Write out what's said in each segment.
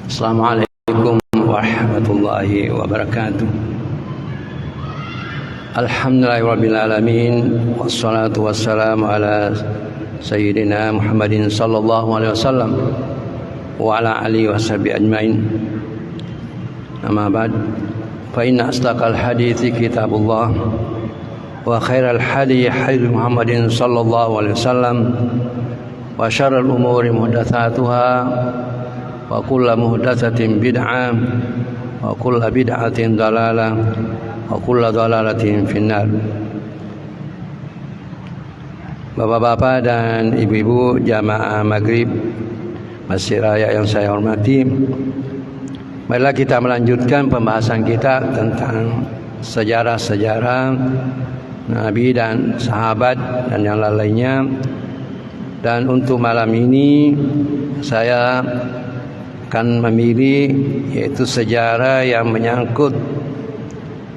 Assalamualaikum warahmatullahi wabarakatuh. Alhamdulillahirabbil alamin, wassalatu wassalamu ala sayyidina Muhammadin sallallahu alaihi wasallam wa ala alihi washabihi ajmain. Amma ba'd, fa inna asdaqal hadithi kitabullah wa khairal hadi hadi Muhammadin sallallahu alaihi wasallam wa syarrul umuri muhdatsatuha wa kullu muhdatsatin bid'ah wa kullu bid'atin dalalah wa kullu dalalatin finnar. Bapak-bapak dan ibu-ibu jamaah maghrib Masjid Raya yang saya hormati, marilah kita melanjutkan pembahasan kita tentang sejarah-sejarah Nabi dan sahabat dan yang lainnya. Dan untuk malam ini saya akan memilih yaitu sejarah yang menyangkut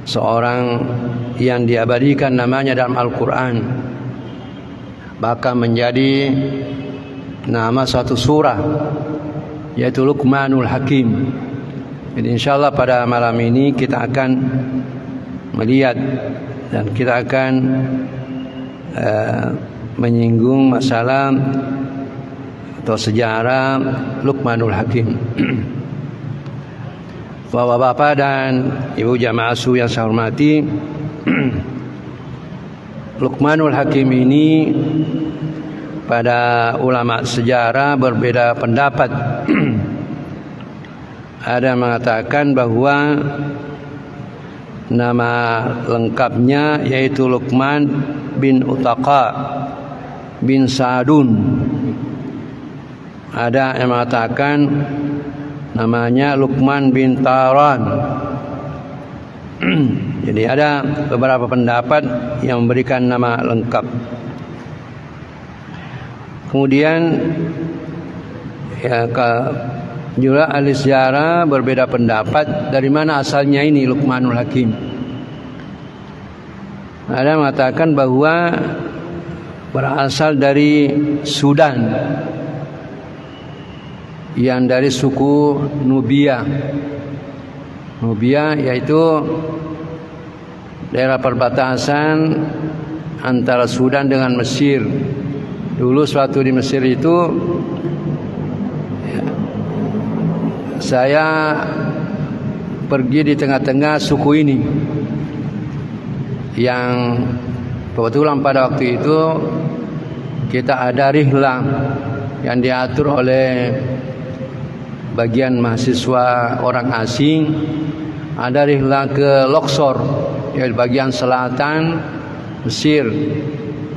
seorang yang diabadikan namanya dalam Al-Quran, bahkan menjadi nama suatu surah, yaitu Luqmanul Hakim. Jadi insyaallah pada malam ini kita akan melihat dan kita akan menyinggung masalah atau sejarah Luqmanul Hakim. Bapak-bapak dan ibu jamaah su yang saya hormati, Luqmanul Hakim ini pada ulama sejarah berbeda pendapat. Ada yang mengatakan bahwa nama lengkapnya yaitu Luqman bin Utaqa bin Sa'dun. Ada yang mengatakan namanya Luqman bin Taran. Jadi ada beberapa pendapat yang memberikan nama lengkap. Kemudian juga ahli sejarah berbeda pendapat dari mana asalnya ini Luqmanul Hakim. Ada yang mengatakan bahwa berasal dari Sudan, yang dari suku Nubia. Nubia yaitu daerah perbatasan antara Sudan dengan Mesir. Dulu suatu di Mesir itu saya pergi di tengah-tengah suku ini, yang kebetulan pada waktu itu kita ada rihlah yang diatur oleh bagian mahasiswa orang asing. Ada rihlah ke Luxor, yaitu bagian selatan Mesir,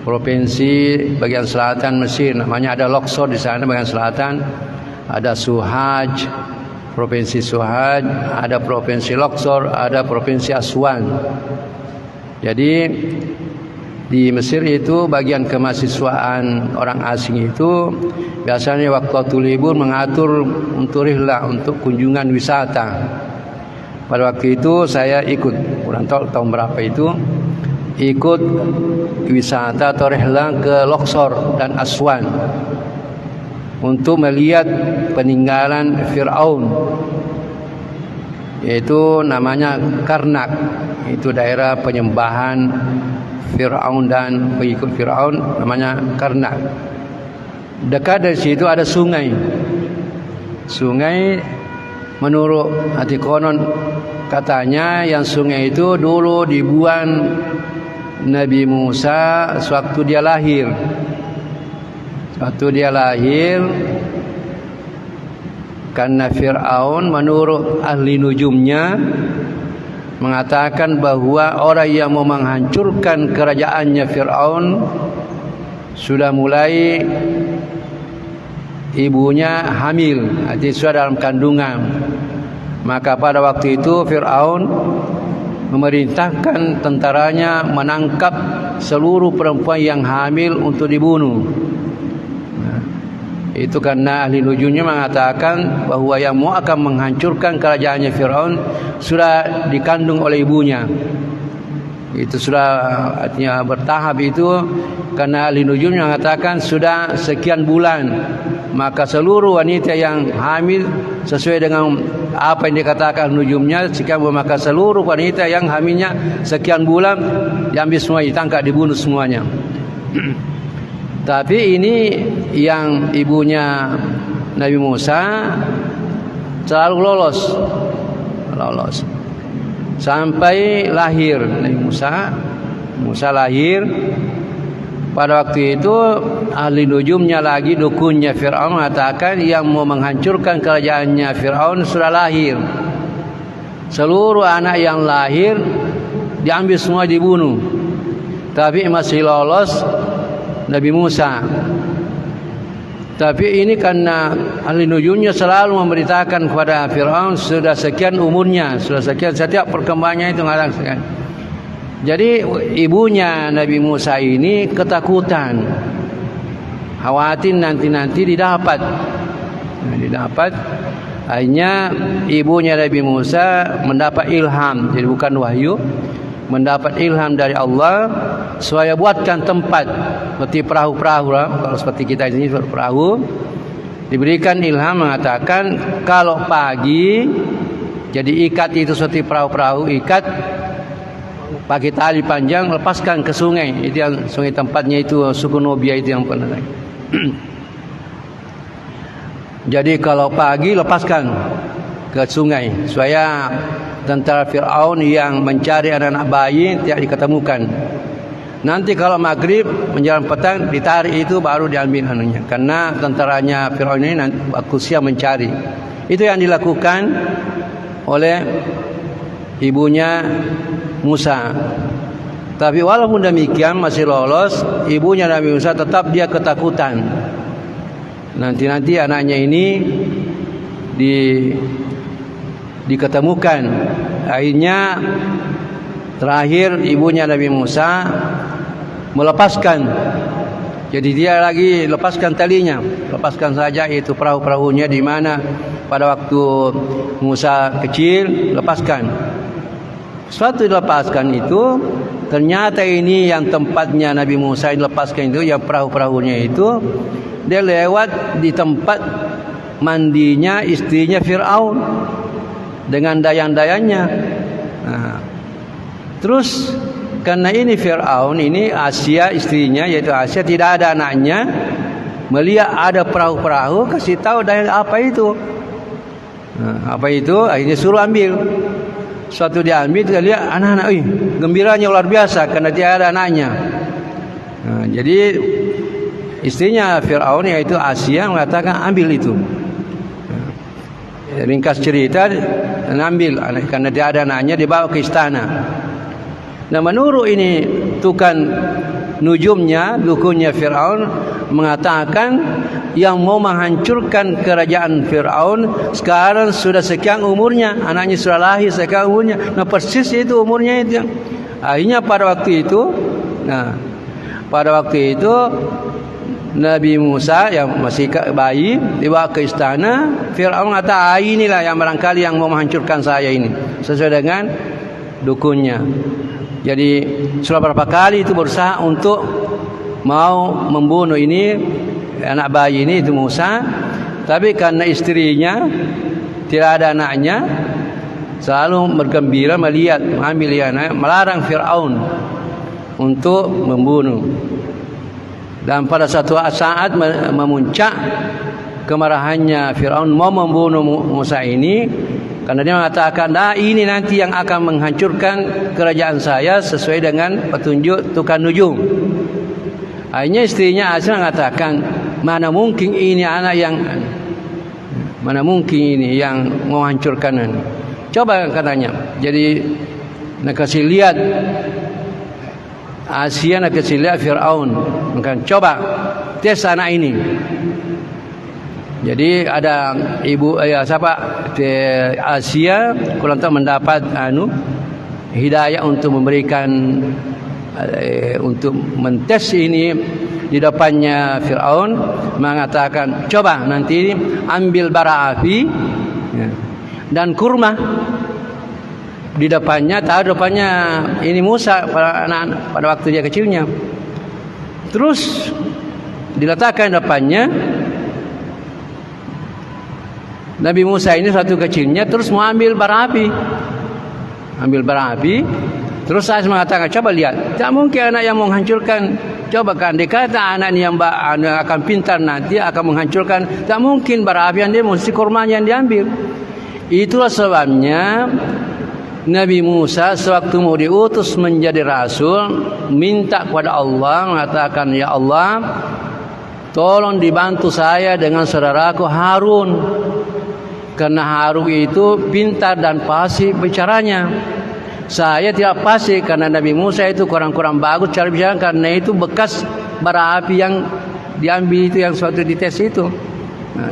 provinsi bagian selatan Mesir. Namanya ada Luxor di sana bagian selatan. Ada Suhaj, provinsi Suhaj, ada provinsi Luxor, ada provinsi Aswan. Jadi di Mesir itu bagian kemahasiswaan orang asing itu biasanya waktu libur mengatur untuk rihlah, untuk kunjungan wisata. Pada waktu itu saya ikut, kurang tahu tahun berapa itu, ikut wisata atau rihlah ke Luxor dan Aswan untuk melihat peninggalan Fir'aun, yaitu namanya Karnak. Itu daerah penyembahan Fir'aun dan pengikut Fir'aun, namanya Karnak. Dekat dari situ ada sungai. Sungai menurut hati konon katanya yang sungai itu dulu dibuang Nabi Musa sewaktu dia lahir. Waktu dia lahir, karena Fir'aun menurut ahli nujumnya mengatakan bahwa orang yang mau menghancurkan kerajaannya Fir'aun sudah mulai ibunya hamil, artinya sudah dalam kandungan. Maka pada waktu itu Fir'aun memerintahkan tentaranya menangkap seluruh perempuan yang hamil untuk dibunuh. Itu karena ahli nujumnya mengatakan bahwa yang mau akan menghancurkan kerajaannya Fir'aun sudah dikandung oleh ibunya. Itu sudah artinya bertahap itu, karena ahli nujum mengatakan sudah sekian bulan maka seluruh wanita yang hamil sesuai dengan apa yang dikatakan nujumnya, maka seluruh wanita yang hamilnya sekian bulan diambil semua, ditangkap, dibunuh semuanya. Tapi ini yang ibunya Nabi Musa selalu lolos sampai lahir Nabi Musa. Musa lahir. Pada waktu itu ahli nujumnya lagi, dukunnya Fir'aun mengatakan yang mau menghancurkan kerajaannya Fir'aun sudah lahir. Seluruh anak yang lahir diambil semua, dibunuh. Tapi masih lolos Nabi Musa. Tapi ini karena ahli nujumnya selalu memberitakan kepada Fir'aun sudah sekian umurnya, sudah sekian, setiap perkembangannya itu mengatakan. Jadi ibunya Nabi Musa ini ketakutan, khawatir nanti didapat. Akhirnya ibunya Nabi Musa mendapat ilham, jadi bukan wahyu, mendapat ilham dari Allah supaya buatkan tempat seperti perahu-perahu lah. Kalau seperti kita ini perahu, diberikan ilham mengatakan kalau pagi jadi ikat itu seperti perahu-perahu, ikat pakai tali panjang, lepaskan ke sungai. Itu yang sungai tempatnya itu suku Nubia itu yang pernah. Jadi kalau pagi lepaskan ke sungai supaya tentara Fir'aun yang mencari anak-anak bayi tidak diketemukan. Nanti kalau maghrib menjelang petang ditarik itu baru diambil anunya. Karena tentaranya Fir'aun ini waktu siang mencari. Itu yang dilakukan oleh ibunya Musa. Tapi walaupun demikian masih lolos, ibunya Nabi Musa tetap dia ketakutan. Nanti anaknya ini diketemukan. Akhirnya terakhir ibunya Nabi Musa melepaskan. Jadi dia lagi lepaskan talinya, lepaskan saja itu perahu-perahunya di mana pada waktu Musa kecil, lepaskan. Suatu dilepaskan itu, ternyata ini yang tempatnya Nabi Musa dilepaskan itu, yang perahu-perahunya itu, dia lewat di tempat mandinya istrinya Fir'aun dengan dayang-dayangnya. Nah, terus karena ini Fir'aun, ini Asia istrinya, yaitu Asia tidak ada anaknya, melihat ada perahu-perahu, kasih tahu dayang apa itu. Nah, apa itu? Akhirnya suruh ambil. Suatu diambil, dia lihat anak-anak, gembiranya luar biasa karena dia ada anaknya. Nah, jadi istrinya Fir'aun yaitu Asia mengatakan ambil itu. Ringkas cerita, ambil karena dia ada anaknya, dibawa ke istana. Nah, menurut ini tukang nujumnya, dukunnya Fir'aun mengatakan yang mau menghancurkan kerajaan Fir'aun sekarang sudah sekian umurnya, anaknya sudah lahir sekian umurnya. Nah, persis itu umurnya itu. Akhirnya pada waktu itu Nabi Musa yang masih bayi dibawa ke istana. Fir'aun kata, inilah yang barangkali yang mau menghancurkan saya ini, sesuai dengan dukunnya. Jadi sudah berapa kali itu berusaha untuk mau membunuh ini anak bayi ini, itu Musa. Tapi karena istrinya tidak ada anaknya, selalu bergembira melihat, mengambil anak, melarang Fir'aun untuk membunuh. Dan pada satu saat memuncak kemarahannya Fir'aun mau membunuh Musa ini, karena dia mengatakan, ini nanti yang akan menghancurkan kerajaan saya sesuai dengan petunjuk tukang nujum. Akhirnya istrinya Asia mengatakan, mana mungkin ini yang mau hancurkan ini. Coba katanya. Jadi nak kasih lihat Asia, nak kasih lihat Fir'aun. Maka coba tes anak ini. Jadi ada ibu Asia kurang tahu mendapat hidayah untuk memberikan untuk mentes ini di depannya Fir'aun, mengatakan coba nanti ambil bara api dan kurma di depannya, tahu depannya ini Musa pada waktu dia kecilnya. Terus diletakkan depannya, Nabi Musa ini suatu kecilnya terus mau ambil bara api. Ambil bara api. Terus saya mengatakan, coba lihat, tak mungkin anak yang menghancurkan. Coba kan, dia kata anak ini yang akan pintar nanti akan menghancurkan. Tak mungkin bara api yang dia mesti kormanya yang diambil. Itulah sebabnya Nabi Musa sewaktu mau diutus menjadi rasul, minta kepada Allah, mengatakan, ya Allah, tolong dibantu saya dengan saudaraku Harun. Karena Harun itu pintar dan fasih bicaranya. Saya tidak fasih karena Nabi Musa itu kurang-kurang bagus cara bicara, karena itu bekas bara api yang diambil itu yang suatu dites itu. Nah,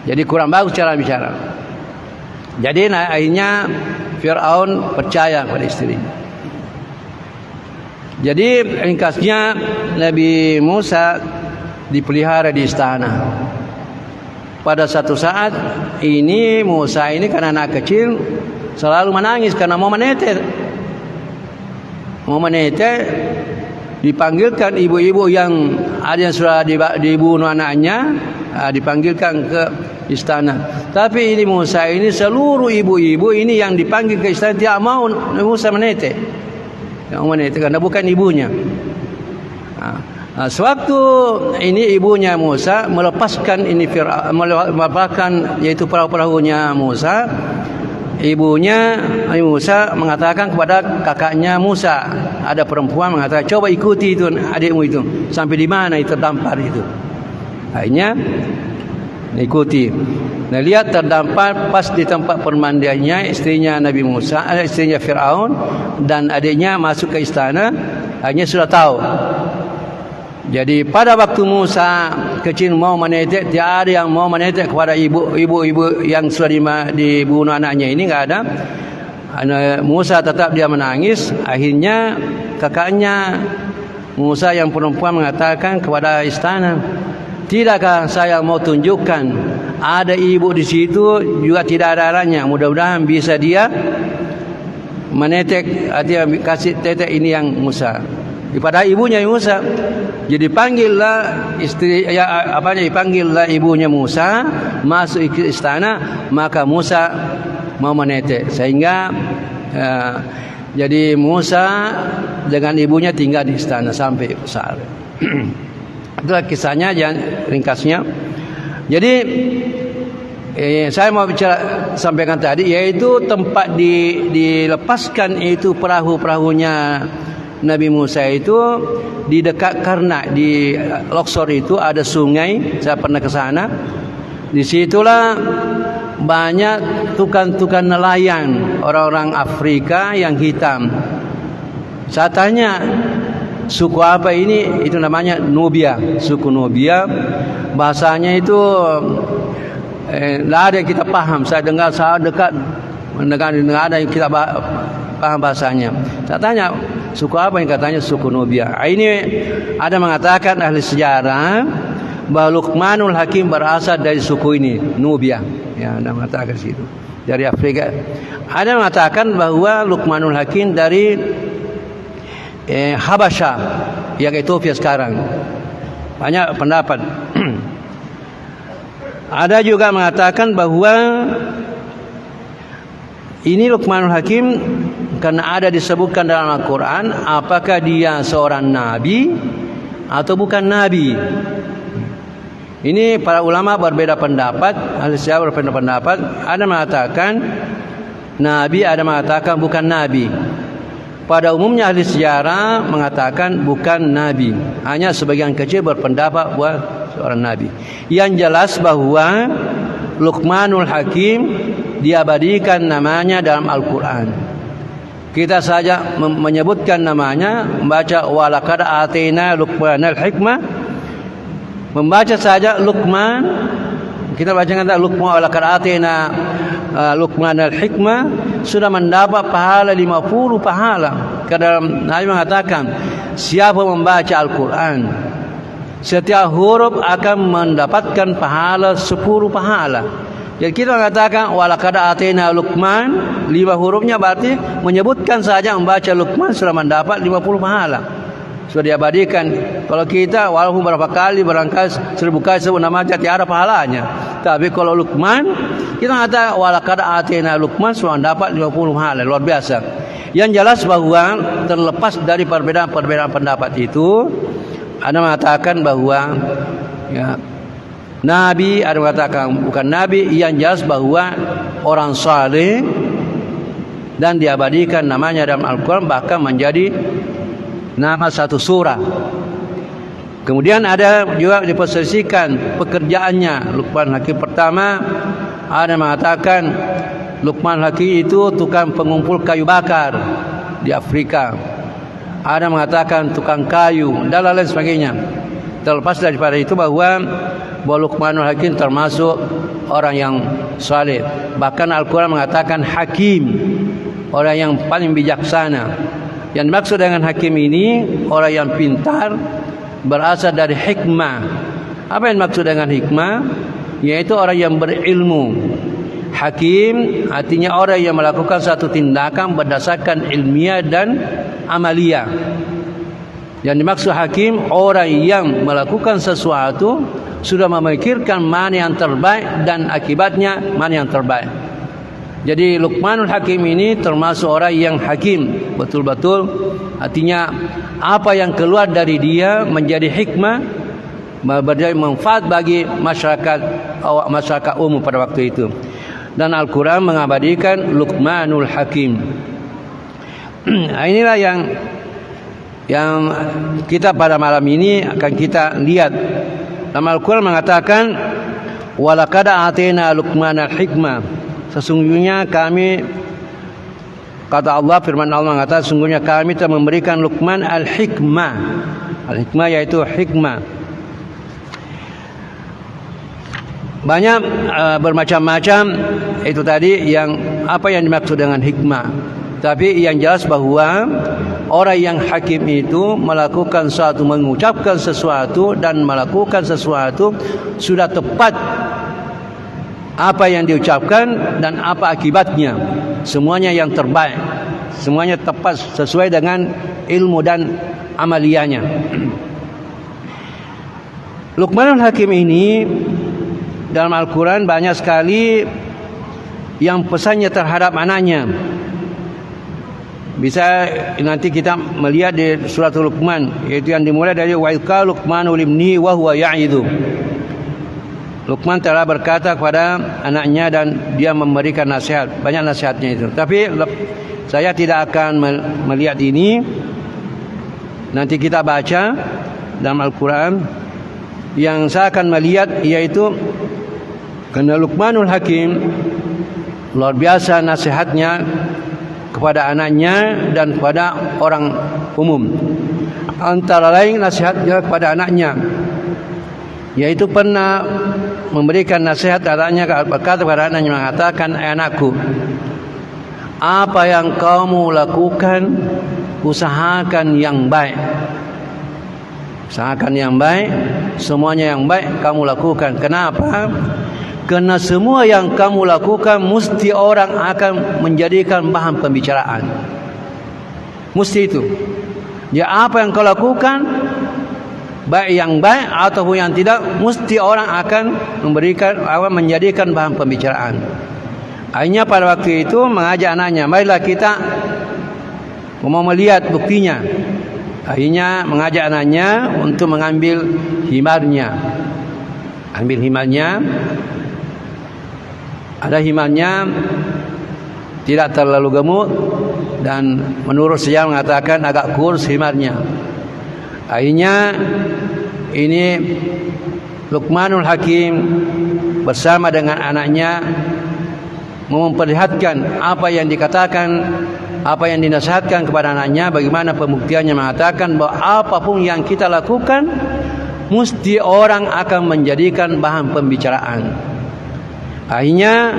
jadi kurang bagus cara bicara. Jadi akhirnya Fir'aun percaya kepada istrinya. Jadi ringkasnya Nabi Musa dipelihara di istana. Pada satu saat ini Musa ini karena anak kecil selalu menangis karena mau menetes. Mau menetes, dipanggilkan ibu-ibu yang ada yang sudah dibunuh anaknya, dipanggilkan ke istana. Tapi ini Musa ini seluruh ibu-ibu ini yang dipanggil ke istana tidak mau Musa menetes. Tidak mau menetes karena bukan ibunya. Sewaktu ini ibunya Musa melepaskan melepaskan yaitu perahu-perahunya Musa, ibunya Musa mengatakan kepada kakaknya Musa, ada perempuan mengatakan, coba ikuti itu adikmu itu sampai di mana itu terdampar itu. Akhirnya ikuti. Nah, lihat terdampar pas di tempat permandiannya istrinya Nabi Musa, istrinya Fir'aun dan adiknya masuk ke istana. Akhirnya sudah tahu. Jadi pada waktu Musa kecil mau menetek, tidak ada yang mau menetek kepada ibu-ibu yang sudah dibunuh anaknya ini, enggak ada. Musa tetap dia menangis. Akhirnya kakaknya Musa yang perempuan mengatakan kepada istana, tidakkah saya mau tunjukkan ada ibu di situ juga tidak ada arahnya. Mudah-mudahan bisa dia menetek, artinya kasih tetek ini yang Musa. Kepada ibunya Musa. Jadi panggillah dipanggillah ibunya Musa masuk ke istana, maka Musa mau menetek. Sehingga jadi Musa dengan ibunya tinggal di istana sampai besar. Itulah kisahnya, ringkasnya. Jadi saya mau sampaikan tadi, yaitu tempat dilepaskan itu perahu-perahunya Nabi Musa itu di dekat Karnak, di Luxor itu ada sungai. Saya pernah ke sana. Di situlah banyak tukang-tukang nelayan, orang-orang Afrika yang hitam. Saya tanya, suku apa ini? Itu namanya Nubia, suku Nubia. Bahasanya itu tidak ada yang kita paham. Saya dengar saya dekat mendengar ada yang kita paham bahasanya. Saya tanya, suku apa? Yang katanya suku Nubia. Ini ada mengatakan ahli sejarah bahwa Luqmanul Hakim berasal dari suku ini, Nubia. Ya, ada mengatakan situ dari Afrika. Ada mengatakan bahwa Luqmanul Hakim dari Habasha yang Ethiopia sekarang. Banyak pendapat. Ada juga mengatakan bahwa ini Luqmanul Hakim karena ada disebutkan dalam Al-Quran, apakah dia seorang nabi atau bukan nabi. Ini para ulama berbeda pendapat, ahli sejarah berbeda pendapat. Ada mengatakan nabi, ada mengatakan bukan nabi. Pada umumnya ahli sejarah mengatakan bukan nabi. Hanya sebagian kecil berpendapat bahwa seorang nabi. Yang jelas bahwa Luqmanul Hakim diabadikan namanya dalam Al-Quran. Kita saja menyebutkan namanya, membaca walaqad atayna Luqmanal hikmah. Membaca saja Luqman, kita baca kata Luqman walaqad atayna Luqmanal hikmah, sudah mendapat pahala 50 pahala. Karena Nabi mengatakan, siapa membaca Al-Quran, setiap huruf akan mendapatkan pahala 10 pahala. Jadi kita mengatakan walaqad atayna Luqman, 5 hurufnya berarti menyebutkan saja membaca Luqman sudah mendapat 50 pahala. sudah diabadikan. Kalau kita walaupun berapa kali berangkat 1000 kali sebut nama aja tiada pahalanya. Tapi kalau Luqman kita kata walaqad atina Luqman sudah dapat 50 pahala, luar biasa. Yang jelas bahwa terlepas dari perbedaan pendapat itu, ada mengatakan bahwa ya, Nabi, ada mengatakan bukan Nabi, yang jelas bahwa orang saleh dan diabadikan namanya dalam Al-Quran, bahkan menjadi nama satu surah. Kemudian ada juga diposisikan pekerjaannya. Luqman Hakim pertama ada mengatakan Luqman Hakim itu tukang pengumpul kayu bakar di Afrika. Ada mengatakan tukang kayu dan lain sebagainya. Terlepas daripada itu bahwa Luqmanul Hakim termasuk orang yang saleh. Bahkan Al-Quran mengatakan hakim, orang yang paling bijaksana. Yang dimaksud dengan hakim ini orang yang pintar, berasal dari hikmah. Apa yang dimaksud dengan hikmah? Yaitu orang yang berilmu. Hakim artinya orang yang melakukan satu tindakan berdasarkan ilmiah dan amaliyah. Yang dimaksud hakim orang yang melakukan sesuatu sudah memikirkan mana yang terbaik dan akibatnya mana yang terbaik. Jadi Luqmanul Hakim ini termasuk orang yang hakim, betul-betul artinya apa yang keluar dari dia menjadi hikmah, menjadi manfaat bagi masyarakat umum pada waktu itu. Dan Al-Quran mengabadikan Luqmanul Hakim. Inilah yang kita pada malam ini akan kita lihat. Dalam Al-Quran mengatakan walaqad atina Luqmanal hikmah. Sesungguhnya kami, kata Allah, firman Allah mengatakan sesungguhnya kami telah memberikan Luqman al-hikmah. Al-hikmah yaitu hikmah. Banyak bermacam-macam itu tadi yang apa yang dimaksud dengan hikmah. Tapi yang jelas bahwa orang yang hakim itu melakukan sesuatu, mengucapkan sesuatu dan melakukan sesuatu sudah tepat apa yang diucapkan dan apa akibatnya. Semuanya yang terbaik, semuanya tepat sesuai dengan ilmu dan amaliyahnya. Luqmanul Hakim ini dalam Al-Quran banyak sekali yang pesannya terhadap anaknya. Bisa nanti kita melihat di surat Luqman, yaitu yang dimulai dari wa idqa Luqmanu libni wa huwa ya'idhu. Luqman telah berkata kepada anaknya dan dia memberikan nasihat, banyak nasihatnya itu. Tapi saya tidak akan melihat ini. Nanti kita baca dalam Al-Quran. Yang saya akan melihat yaitu karena Luqmanul Hakim luar biasa nasihatnya kepada anaknya dan kepada orang umum. Antara lain nasihatnya kepada anaknya, yaitu pernah memberikan nasihat anaknya, berkata kepada anaknya, mengatakan, anakku, apa yang kamu lakukan usahakan yang baik. Usahakan yang baik, semuanya yang baik kamu lakukan. Kenapa? Karena semua yang kamu lakukan mesti orang akan menjadikan bahan pembicaraan. Mesti itu. Ya, apa yang kau lakukan, baik yang baik ataupun yang tidak, mesti orang akan menjadikan bahan pembicaraan. Akhirnya pada waktu itu mengajak anaknya, marilah kita mau melihat buktinya. Akhirnya mengajak anaknya untuk mengambil himarnya. Ambil himarnya. Ada himarnya tidak terlalu gemuk dan menurut sejarah mengatakan agak kurus himarnya. Akhirnya ini Luqmanul Hakim bersama dengan anaknya memperlihatkan apa yang dikatakan, apa yang dinasihatkan kepada anaknya, bagaimana pembuktiannya, mengatakan bahwa apapun yang kita lakukan mesti orang akan menjadikan bahan pembicaraan. Akhirnya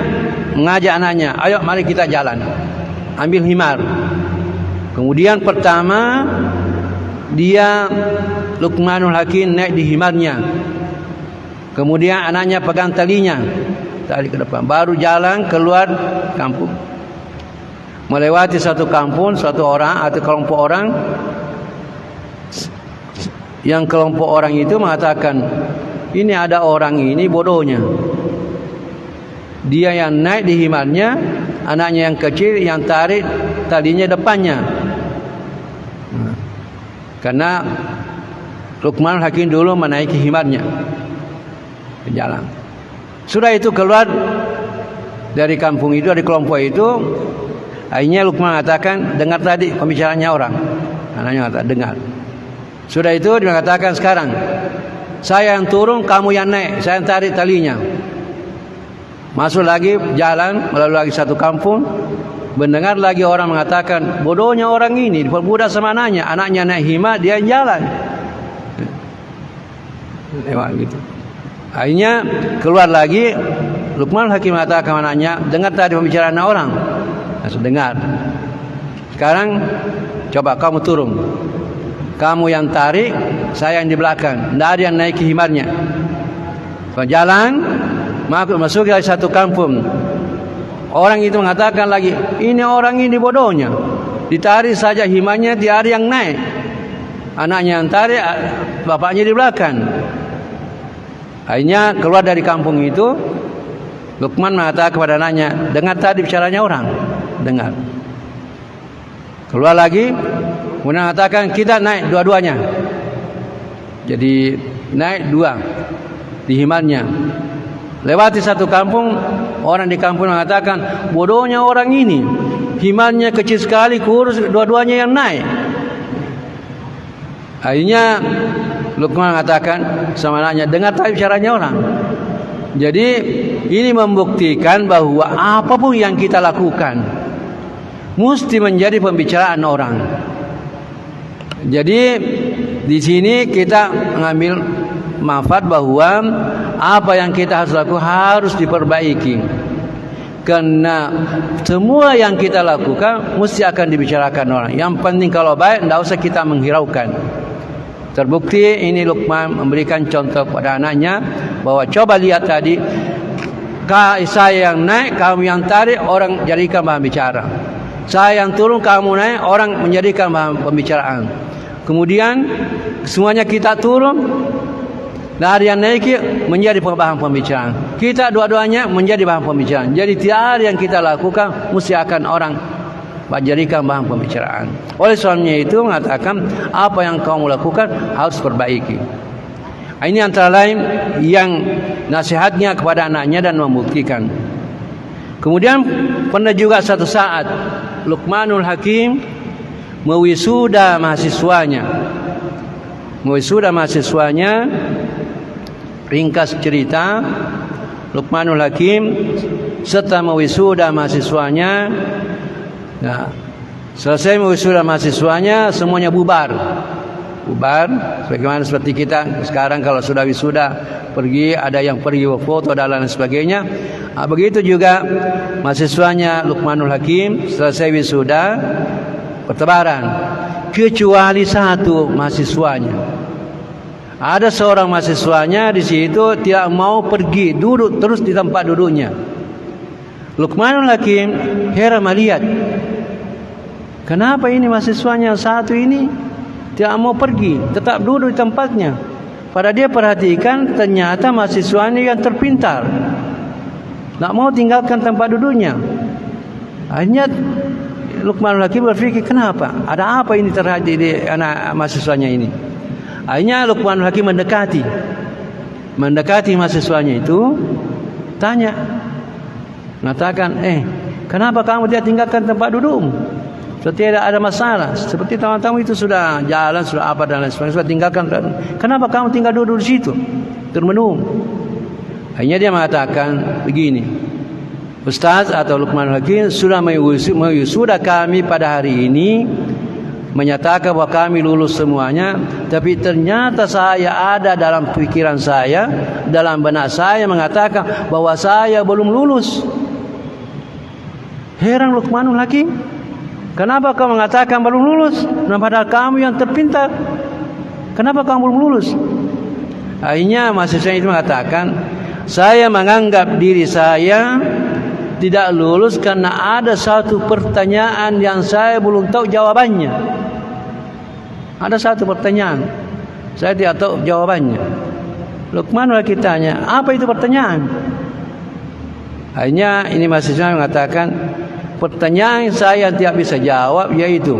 mengajak anaknya, ayo mari kita jalan, ambil himar. Kemudian pertama dia Luqmanul Hakim naik di himarnya. Kemudian anaknya pegang talinya, tali ke depan, baru jalan keluar kampung. Melewati satu kampung, satu orang atau kelompok orang, Yang kelompok orang itu mengatakan, ini ada orang ini bodohnya. Dia yang naik di himarnya, anaknya yang kecil yang tarik talinya depannya. Karena Luqmanul Hakim dulu menaiki himarnya ke jalan. Sudah itu keluar dari kampung itu, dari kelompok itu. Akhirnya Luqman mengatakan, dengar tadi pembicaraannya orang. Anaknya kata, dengar. Sudah itu dia mengatakan, sekarang saya yang turun, kamu yang naik, saya yang tarik talinya. Masuk lagi jalan, melalui lagi satu kampung. Mendengar lagi orang mengatakan, bodohnya orang ini, diperbudak sama anaknya naik himar, dia yang jalan. Lewat gitu. Akhirnya keluar lagi, Luqmanul Hakim mengatakan anaknya, dengar tadi pembicaraan orang. Langsung dengar. Sekarang coba kamu turun. Kamu yang tarik, saya yang di belakang. Tidak ada yang naik himarnya. Jalan, masuk ke satu kampung. Orang itu mengatakan lagi, ini orang ini bodohnya. Ditarik saja himarnya, tidak ada yang naik. Anaknya yang tarik, bapaknya di belakang. Akhirnya keluar dari kampung itu, Luqman mengatakan kepada anaknya, dengar tadi bicaranya orang. Dengar. Keluar lagi, kemudian mengatakan, kita naik dua-duanya. Jadi naik dua di himarnya. Lewati satu kampung, orang di kampung mengatakan, bodohnya orang ini, himarnya kecil sekali, kurus, dua-duanya yang naik. Akhirnya Luqman mengatakan sama anaknya, dengar tadi bicaranya orang. Jadi ini membuktikan bahwa apapun yang kita lakukan mesti menjadi pembicaraan orang. Jadi di sini kita mengambil manfaat bahwa apa yang kita harus lakukan harus diperbaiki. Karena semua yang kita lakukan mesti akan dibicarakan orang. Yang penting kalau baik, tidak usah kita menghiraukan. Terbukti ini Luqman memberikan contoh pada anaknya bahwa coba lihat tadi, saya yang naik, kamu yang tarik, orang jadikan bahan bicara. Saya yang turun, kamu naik, orang menjadikan bahan pembicaraan. Kemudian semuanya kita turun, dari yang naik menjadi bahan pembicaraan. Kita dua-duanya menjadi bahan pembicaraan. Jadi tiada yang kita lakukan mesti akan orang jadikan bahan pembicaraan. Oleh sebabnya itu mengatakan apa yang kamu lakukan harus perbaiki. Ini antara lain yang nasihatnya kepada anaknya dan membuktikan. Kemudian pernah juga satu saat Luqmanul Hakim mewisuda mahasiswanya. Ringkas cerita, Luqmanul Hakim setelah mewisuda mahasiswanya, nah, selesai mewisuda mahasiswanya, semuanya bubar. Bagaimana seperti kita sekarang kalau sudah wisuda pergi, ada yang pergi foto dan lain sebagainya. Begitu juga mahasiswanya Luqmanul Hakim selesai wisuda bertebaran, kecuali satu mahasiswanya. Ada seorang mahasiswanya di situ tidak mau pergi, duduk terus di tempat duduknya. Luqmanul Hakim heran melihat, kenapa ini mahasiswanya satu ini tidak mau pergi, tetap duduk di tempatnya. Pada dia perhatikan, ternyata mahasiswanya yang terpintar, tidak mau tinggalkan tempat duduknya. Akhirnya Luqmanul Hakim berpikir, kenapa? Ada apa ini terjadi di anak mahasiswanya ini? Akhirnya Luqmanul Hakim mendekati mahasiswanya itu, tanya, mengatakan, kenapa kamu tidak tinggalkan tempat dudukmu? Tidak ada masalah. Seperti tamu-tamu itu sudah jalan, sudah apa dan lain sebagainya, sudah tinggalkan. Kenapa kamu tinggal duduk di situ termenung? Akhirnya dia mengatakan begini, Ustaz atau Luqmanul Hakim sudah mewisuda kami pada hari ini, menyatakan bahwa kami lulus semuanya, tapi ternyata saya ada dalam pikiran saya, dalam benak saya mengatakan bahwa saya belum lulus. Heran Luqmanul Hakim, kenapa kau mengatakan belum lulus? Nah, padahal kamu yang terpintar. Kenapa kamu belum lulus? Akhirnya mahasiswa itu mengatakan, saya menganggap diri saya tidak lulus karena ada satu pertanyaan yang saya belum tahu jawabannya. Ada satu pertanyaan, saya tidak tahu jawabannya. Luqman lagi tanya, apa itu pertanyaan? Akhirnya ini mahasiswa mengatakan, pertanyaan saya tidak bisa jawab yaitu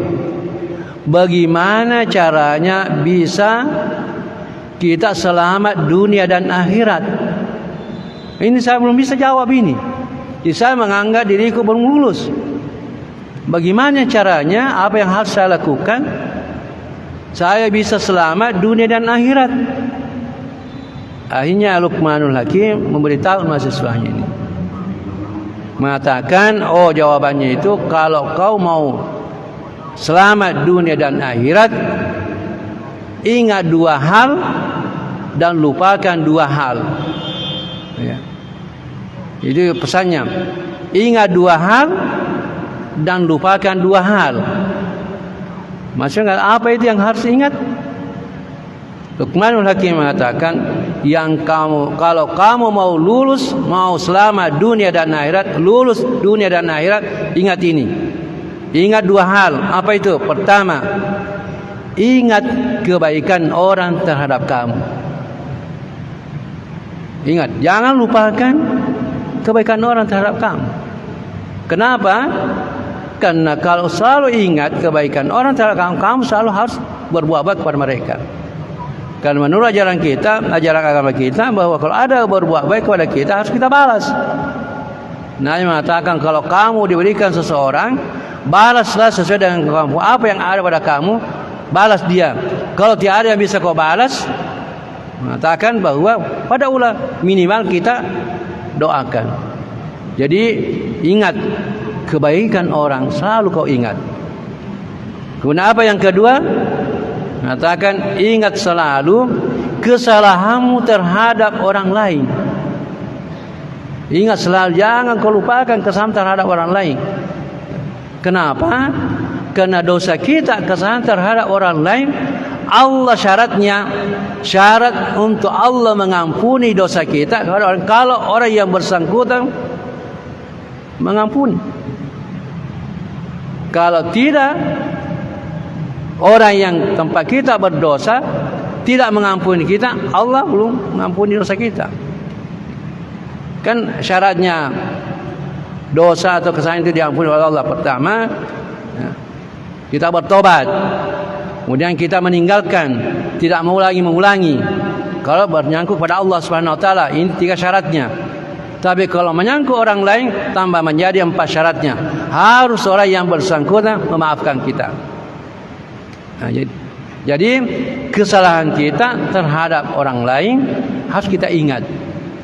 bagaimana caranya bisa kita selamat dunia dan akhirat. Ini saya belum bisa jawab ini. Jadi saya menganggap diriku belum lulus. Bagaimana caranya, apa yang harus saya lakukan, saya bisa selamat dunia dan akhirat. Akhirnya Luqmanul Hakim memberitahu mahasiswanya ini, mengatakan, oh jawabannya itu kalau kau mau selamat dunia dan akhirat, ingat dua hal dan lupakan dua hal. Ya. Itu pesannya. Ingat dua hal dan lupakan dua hal. Maksudnya apa itu yang harus ingat? Luqmanul Hakim mengatakan, kalau kamu mau lulus, mau selamat dunia dan akhirat, lulus dunia dan akhirat, ingat ini. Ingat dua hal. Apa itu? Pertama, ingat kebaikan orang terhadap kamu. Ingat, jangan lupakan kebaikan orang terhadap kamu. Kenapa? Karena kalau selalu ingat kebaikan orang terhadap kamu, kamu selalu harus berbuat baik kepada mereka. Karena menurut ajaran kita, ajaran agama kita, bahwa kalau ada berbuat baik kepada kita, harus kita balas. Nabi mengatakan, kalau kamu diberikan seseorang, balaslah sesuai dengan kamu. Apa yang ada pada kamu, balas dia. Kalau tidak ada yang bisa kau balas, mengatakan bahwa pada minimal kita doakan. Jadi ingat kebaikan orang, selalu kau ingat. Kemudian apa yang kedua? Mengatakan, ingat selalu kesalahanmu terhadap orang lain. Ingat selalu, jangan kau lupakan kesalahan terhadap orang lain. Kenapa? Karena dosa kita, kesalahan terhadap orang lain, Allah syarat untuk Allah mengampuni dosa kita kalau orang yang bersangkutan mengampuni. Kalau tidak, orang yang tempat kita berdosa tidak mengampuni kita, Allah belum mengampuni dosa kita. Kan syaratnya dosa atau kesalahan itu diampuni oleh Allah. Pertama, kita bertobat. Kemudian kita meninggalkan, tidak mau lagi mengulangi. Kalau menyangkut pada Allah Subhanahu wa taala, ini 3 syaratnya. Tapi kalau menyangkut orang lain, tambah menjadi 4 syaratnya. Harus orang yang bersangkutan memaafkan kita. Nah, jadi kesalahan kita terhadap orang lain harus kita ingat.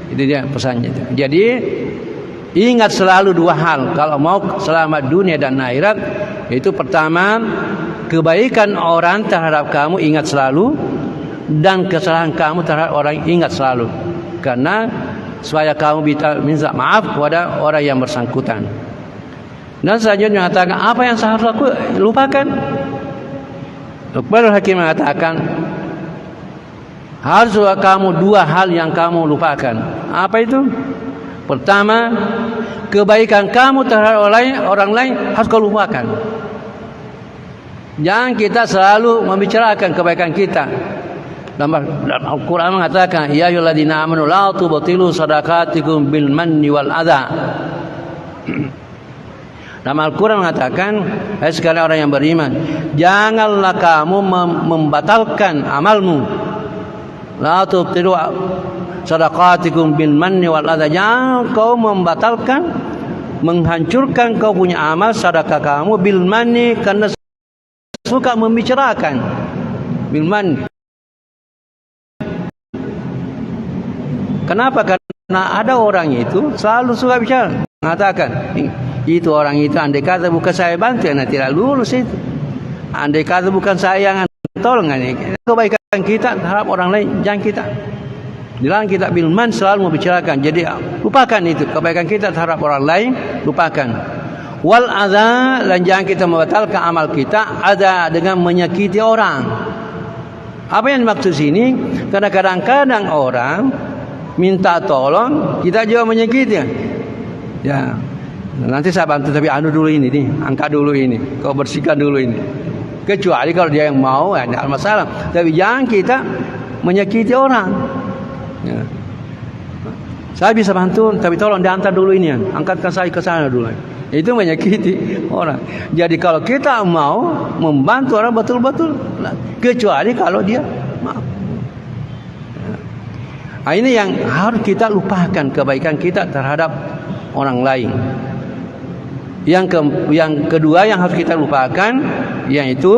Itu dia pesannya. Jadi ingat selalu 2 hal kalau mau selamat dunia dan akhirat. Itu pertama, kebaikan orang terhadap kamu ingat selalu, dan kesalahan kamu terhadap orang ingat selalu. Karena supaya kamu bisa minta maaf kepada orang yang bersangkutan. Dan selanjutnya mengatakan, apa yang saya harus lupakan? Luqmanul Hakim mengatakan, harus kamu 2 hal yang kamu lupakan. Apa itu? Pertama, kebaikan kamu terhadap orang lain harus kau lupakan. Jangan kita selalu membicarakan kebaikan kita. Dalam Al-Quran mengatakan, ya ayyuhalladzina amanu la tubtilu shadaqatikum bil manni wal adha. Dalam Al-Quran mengatakan, hai sekalian orang yang beriman, janganlah kamu membatalkan amalmu. La tubtilu shadaqatikum bil manni wal adha. Jangan kau membatalkan, menghancurkan kau punya amal sedekah kamu bil manni, karena suka membicarakan bil manni. Kenapa? Karena ada orang itu selalu suka bicara, mengatakan, itu orang itu andai kata bukan saya bantu, nanti tidak lulus itu. Andai kata bukan saya yang tolong, kebaikan kita terhadap orang lain jangan kita. Dilarang kita bilman selalu membicarakan. Jadi lupakan itu kebaikan kita terhadap orang lain, lupakan. Wal adza, dan jangan kita membatalkan amal kita ada dengan menyakiti orang. Apa yang dimaksud sini? Karena kadang-kadang orang minta tolong, kita juga menyakiti. Ya, nanti saya bantu, tapi anu dulu ini nih, angkat dulu ini, kau bersihkan dulu ini. Kecuali kalau dia yang mau, tidak masalah. Tapi jangan kita menyakiti orang. Ya. Saya bisa bantu, tapi tolong diantar dulu ini, angkatkan saya ke sana dulu. Itu menyakiti orang. Jadi kalau kita mau membantu orang betul-betul, kecuali kalau dia mau. Nah, ini yang harus kita lupakan, kebaikan kita terhadap orang lain. Yang kedua yang harus kita lupakan, yaitu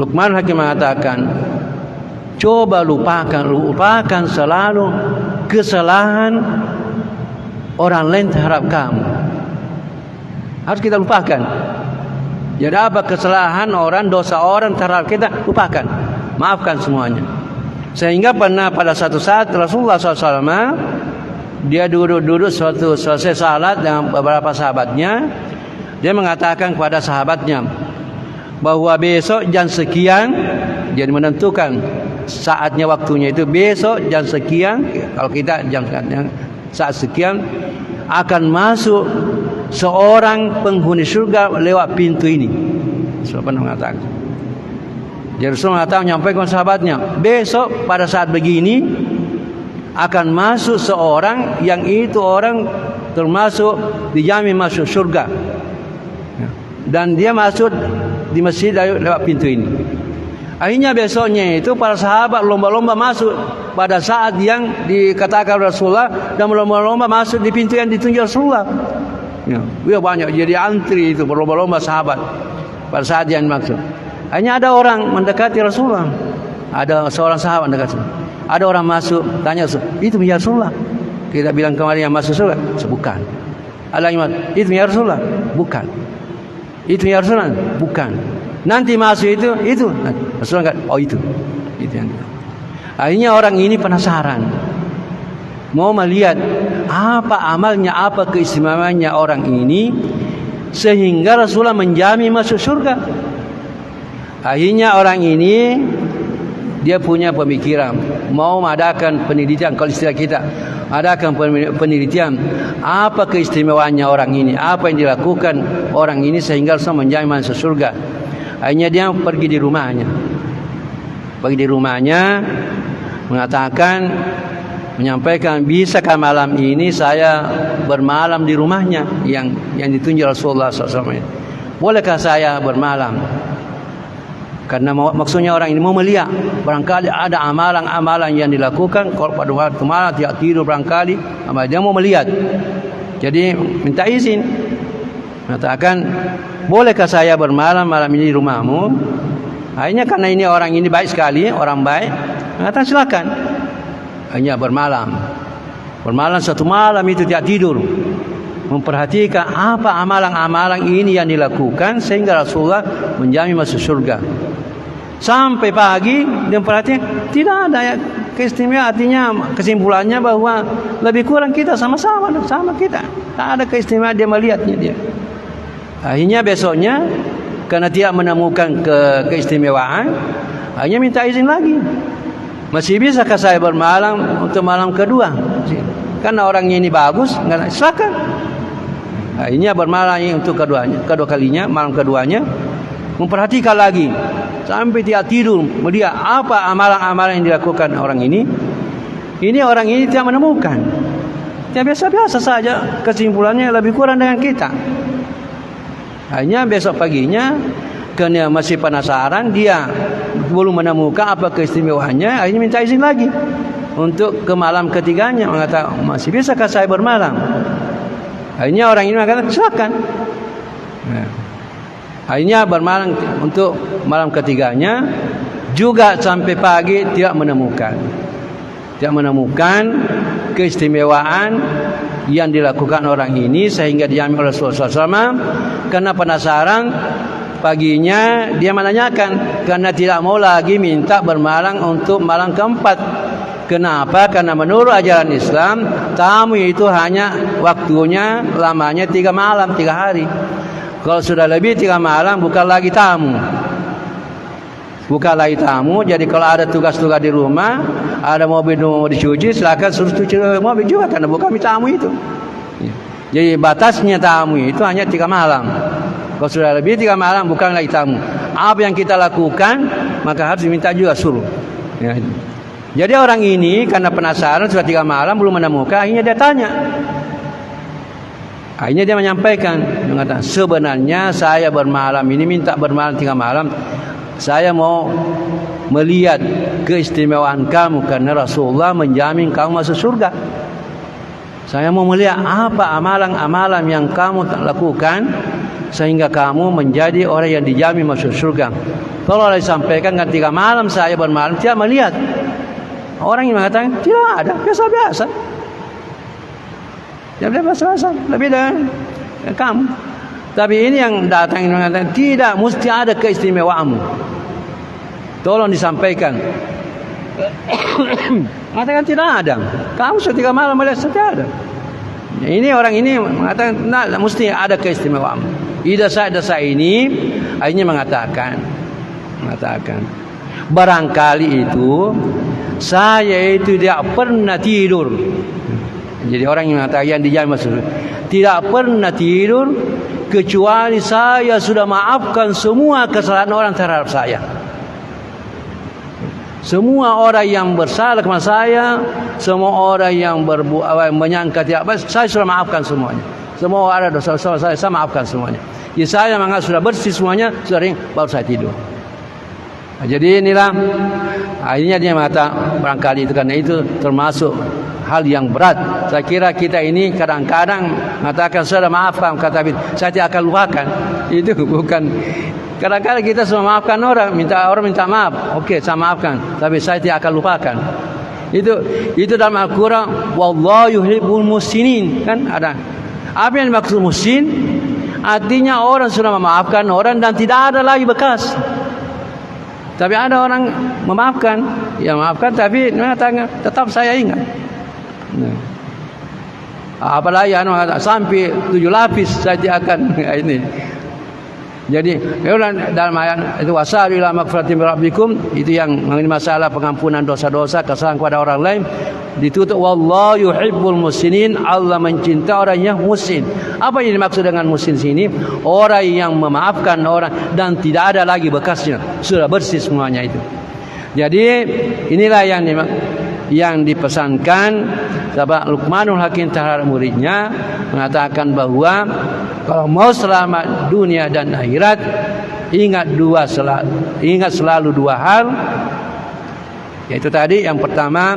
Luqman Hakim mengatakan, coba lupakan selalu kesalahan orang lain terhadap kamu. Harus kita lupakan. Jadi apa kesalahan orang, dosa orang terhadap kita, lupakan. Maafkan semuanya. Sehingga pernah pada satu saat Rasulullah SAW, dia duduk selesai salat dengan beberapa sahabatnya, dia mengatakan kepada sahabatnya bahwa besok jam sekian, jadi menentukan saatnya, waktunya itu besok jam sekian, kalau kita saat sekian akan masuk seorang penghuni surga lewat pintu ini. Rasulullah pernah mengatakan. Jadi Rasulullah mengatakan, menyampaikan sahabatnya, besok pada saat begini akan masuk seorang yang itu orang termasuk dijamin masuk surga, dan dia masuk di masjid lewat pintu ini. Akhirnya besoknya itu para sahabat lomba-lomba masuk pada saat yang dikatakan Rasulullah, dan lomba-lomba masuk di pintu yang ditunjuk Rasulullah. Ya, banyak jadi antri itu berlomba-lomba sahabat pada saat yang dimaksud. Hanya ada orang mendekati Rasulullah. Ada seorang sahabat mendekati. Ada orang masuk, tanya, itu ya Rasulullah. Kita bilang kemarin yang masuk surga, bukan. Ada yang itu ya Rasulullah, bukan. Itu ya Rasulullah, bukan. Nanti masuk itu. Rasulullah kata, oh itu yang. Akhirnya orang ini penasaran, mau melihat apa amalnya, apa keistimewaannya orang ini, sehingga Rasulullah menjamin masuk surga. Akhirnya orang ini dia punya pemikiran, mau mengadakan penelitian, kalau istilah kita, adakan penelitian apa keistimewaannya orang ini, apa yang dilakukan orang ini sehingga Rasulullah menjamin masuk surga. Akhirnya dia pergi di rumahnya, mengatakan, menyampaikan, bisakah malam ini saya bermalam di rumahnya yang ditunjuk Rasulullah SAW? Bolehkah saya bermalam? Karena maksudnya orang ini mau melihat, barangkali ada amalan-amalan yang dilakukan kalau pada waktu malam tidak tidur, barangkali dia mau melihat. Jadi minta izin, mengatakan, bolehkah saya bermalam malam ini di rumahmu? Akhirnya karena ini orang ini baik sekali, orang baik, mengatakan silakan. Hanya bermalam satu malam itu tidak tidur, memperhatikan apa amalan-amalan ini yang dilakukan sehingga Rasulullah menjamin masuk surga. Sampai pagi dia perhatikan tidak ada keistimewaan, artinya kesimpulannya bahwa lebih kurang kita sama kita, tak ada keistimewaan dia melihatnya dia. Akhirnya besoknya karena tidak menemukan keistimewaan, akhirnya minta izin lagi. Masih bisakah saya bermalam untuk malam kedua? Karena orangnya ini bagus, silakan. Akhirnya bermalam untuk kedua kalinya, malam keduanya, memperhatikan lagi sampai tidak tidur, melihat apa amalan-amalan yang dilakukan orang ini. Ini orang ini tidak menemukan. Ya biasa-biasa saja, kesimpulannya lebih kurang dengan kita. Hanya besok paginya, karena masih penasaran, dia belum menemukan apa keistimewaannya, akhirnya minta izin lagi untuk ke malam ketiganya, mengatakan, masih bisakah saya bermalam? Akhirnya orang ini mengatakan, silakan. Akhirnya bermalam untuk malam ketiganya, juga sampai pagi tidak menemukan keistimewaan yang dilakukan orang ini sehingga dijamin oleh Rasulullah SAW. Karena penasaran, paginya dia menanyakan, karena tidak mau lagi minta bermalam untuk malam keempat. Kenapa? Karena menurut ajaran Islam, tamu itu hanya waktunya lamanya 3 malam 3 hari. Kalau sudah lebih 3 malam bukan lagi tamu. Jadi kalau ada tugas-tugas di rumah, ada mobil mau dicuci, silakan suruh cuci mobil juga, karena bukan tamu itu. Jadi batasnya tamu itu hanya 3 malam. Kalau sudah lebih 3 malam bukan lagi tamu. Apa yang kita lakukan maka harus diminta juga suruh. Ya. Jadi orang ini karena penasaran sudah 3 malam belum menemukan, akhirnya dia tanya. Akhirnya dia menyampaikan, mengatakan sebenarnya saya bermalam ini minta bermalam 3 malam. Saya mau melihat keistimewaan kamu karena Rasulullah menjamin kamu masuk surga. Saya mau melihat apa amalan-amalan yang kamu lakukan sehingga kamu menjadi orang yang dijamin masuk surga. Kalau disampaikan kan 3 malam saya bermalam tidak melihat. Orang yang mengatakan tidak ada, biasa-biasa. Ya biasa-biasa, lebih dari kamu. Tapi ini yang datang yang mengatakan tidak, mesti ada keistimewaanmu. Tolong disampaikan. Mengatakan tidak ada. Kamu sudah 3 malam melihat tidak ada. Ini orang ini mengatakan tidak, mesti ada keistimewaanmu. Dasa ini akhirnya mengatakan barangkali itu saya itu tidak pernah tidur. Jadi orang yang mengatakan yang dijamin masuk tidak pernah tidur kecuali saya sudah maafkan semua kesalahan orang terhadap saya. Semua orang yang bersalah kepada saya, semua orang yang menyangka tidak baik, saya sudah maafkan semuanya. Semua orang dosa saya maafkan semuanya. Jadi saya menganggap sudah bersih semuanya, sudah ring, baru saya tidur. Nah, jadi inilah akhirnya dia mengatakan barangkali itu karena itu termasuk hal yang berat. Saya kira kita ini kadang-kadang mengatakan sudah maafkan, kata saya tidak akan lupakan. Itu bukan. Kadang-kadang kita sudah maafkan orang minta maaf. Okey, saya maafkan, tapi saya tidak akan lupakan. Itu dalam Al-Qur'an, wallahu yuhibbul muhsinin, kan ada. Apa yang dimaksud muhsin? Artinya orang sudah memaafkan orang dan tidak ada lagi bekas. Tapi ada orang memaafkan, ya maafkan tapi mengatakan tetap saya ingat. Nah. Apalagi sampai 7 lapis saya tidak akan ini. Jadi dalam ayat itu wasalu ila magfiratin min rabbikum, itu yang mengenai masalah pengampunan dosa-dosa kesalahan kepada orang lain, ditutup wallahu yuhibbul muhsinin, Allah mencintai orang yang muhsin. Apa yang dimaksud dengan muhsin sini? Orang yang memaafkan orang dan tidak ada lagi bekasnya, sudah bersih semuanya itu. Jadi inilah yang dipesankan sahabat Luqmanul Hakim terhadap muridnya, mengatakan bahwa kalau mau selamat dunia dan akhirat, ingat selalu 2 hal. Yaitu tadi yang pertama,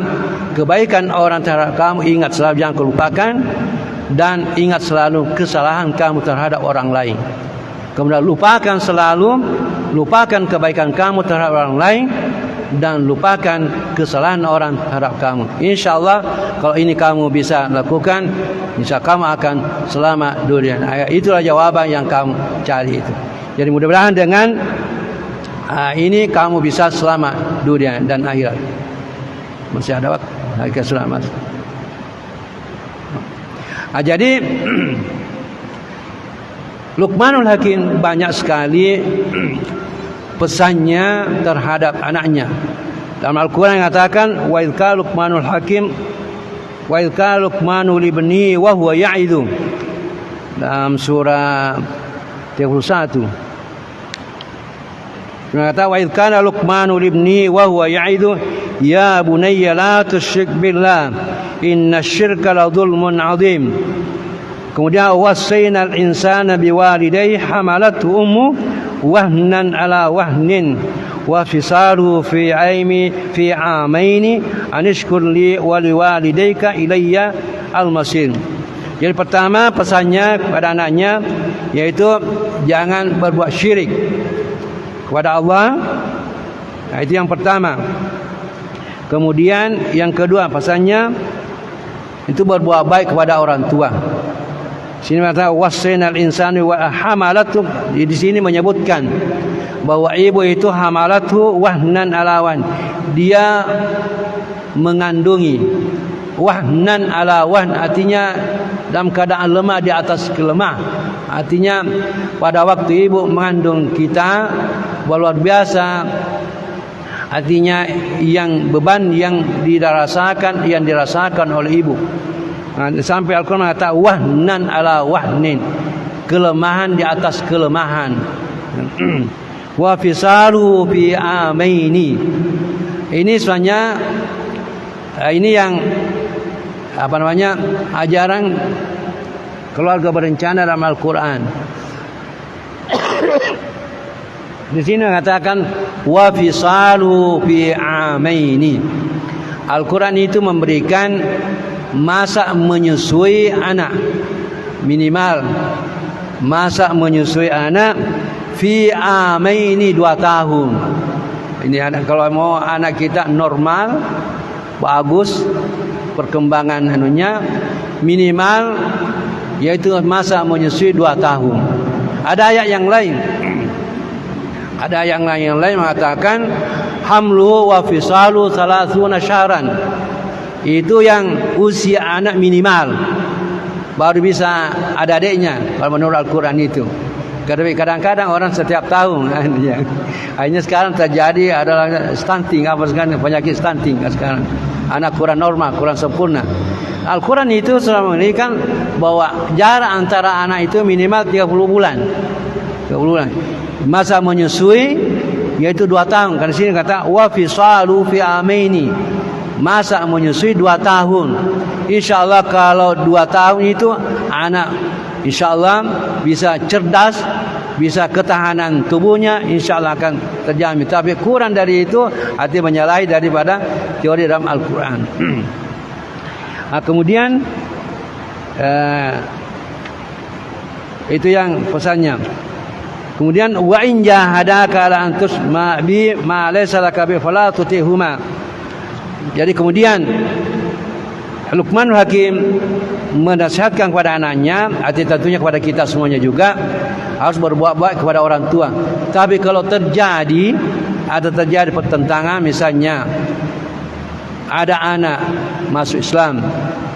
kebaikan orang terhadap kamu ingat selalu, jangan kelupakan, dan ingat selalu kesalahan kamu terhadap orang lain. Kemudian lupakan kebaikan kamu terhadap orang lain dan lupakan kesalahan orang terhadap kamu. InsyaAllah kalau ini kamu bisa lakukan, insya kamu akan selamat dunia. Itulah jawaban yang kamu cari itu. Jadi mudah-mudahan dengan ini kamu bisa selamat dunia dan akhirat. Masih ada waktu lagi selamat. Jadi Luqmanul Hakim banyak sekali pesannya terhadap anaknya. Dalam Al-Quran mengatakan wa idh qala Luqmanul Hakim wa idh qala Luqmanu libni wa huwa ya'idhu, dalam surah 31 mengatakan wa idh qala Luqmanu libni wa huwa ya'idhu ya bunayya la tusyrik billah inna syirka la dhulmun 'adzim. Kemudian wasainal insana biwalidayhi hamalathu ummu wahnan ala wahnin wa fisaluhu fi amaini anishkur li wa liwalidayka ilayya al-masir. Jadi pertama pesannya kepada anaknya yaitu jangan berbuat syirik kepada Allah. Nah, itu yang pertama. Kemudian yang kedua pesannya itu berbuat baik kepada orang tua. Sini mengatakan wasainal insani wa hamalatu, di sini menyebutkan bahwa ibu itu hamalatu wahnan alawan, dia mengandungi. Wahnan alawan artinya dalam keadaan lemah di atas kelemah. Artinya pada waktu ibu mengandung kita luar biasa. Artinya yang beban yang dirasakan oleh ibu. Sampai Al-Quran mengatakan wahnan ala wahnin, kelemahan di atas kelemahan. Wa fisalu fi amaini. Ini sebenarnya ini yang ajaran keluarga berencana dalam Al-Quran. Di sini mengatakan wa fisalu fi amaini. Al-Quran itu memberikan masa menyusui anak, minimal masa menyusui anak fi amaini 2 tahun. Ini anak, kalau mau anak kita normal bagus perkembangan anunya, minimal yaitu masa menyusui 2 tahun. Ada ayat yang lain, mengatakan hamlu wa fisalu 30 syahran. Itu yang usia anak minimal, baru bisa ada adiknya kalau menurut Al-Quran itu. Kadang-kadang orang setiap tahun. Akhirnya sekarang terjadi adalah stunting, penyakit stunting sekarang. Anak kurang normal, kurang sempurna. Al-Quran itu sudah memberikan bahwa jarak antara anak itu minimal 30 bulan. 30 bulan. Masa menyusui yaitu 2 tahun. Karena sini kata wa fisalu fi amaini. Masa menyusui 2 tahun. Insyaallah kalau 2 tahun itu anak insyaallah bisa cerdas, bisa ketahanan tubuhnya insyaallah akan terjamin. Tapi kurang dari itu artinya menyalahi daripada teori dalam Al-Quran. Kemudian itu yang pesannya. Kemudian wa in jahadaka la antus ma bi ma laysa laka bi fala tutihuma. Jadi kemudian Luqmanul Hakim menasihatkan kepada anaknya, artinya tentunya kepada kita semuanya juga, harus berbuat baik kepada orang tua. Tapi kalau terjadi pertentangan, misalnya ada anak masuk Islam,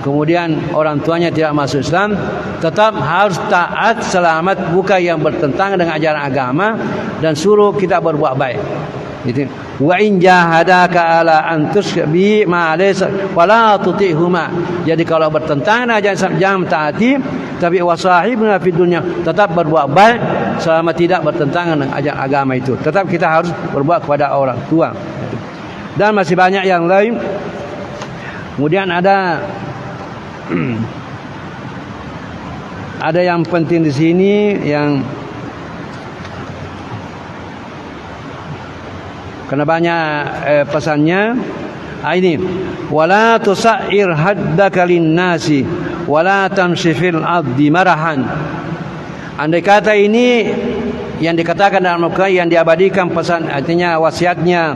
kemudian orang tuanya tidak masuk Islam, tetap harus taat selamat, bukan yang bertentangan dengan ajaran agama, dan suruh kita berbuat baik. Gitu. Wa in jahadaka ala an tusybi ma laysa wala tutihuma. Jadi kalau bertentangan jangan taati, tapi wasahibna fid dunya, tetap berbuat baik selama tidak bertentangan dengan ajaran agama itu. Tetap kita harus berbuat kepada orang tua. Dan masih banyak yang lain. Kemudian ada yang penting di sini yang karena banyak pesannya. Ini wala tusair haddaka linnasi wala tamshi fil ardi marahan. Andai kata ini yang dikatakan dalam Al-Quran, yang diabadikan pesan, artinya wasiatnya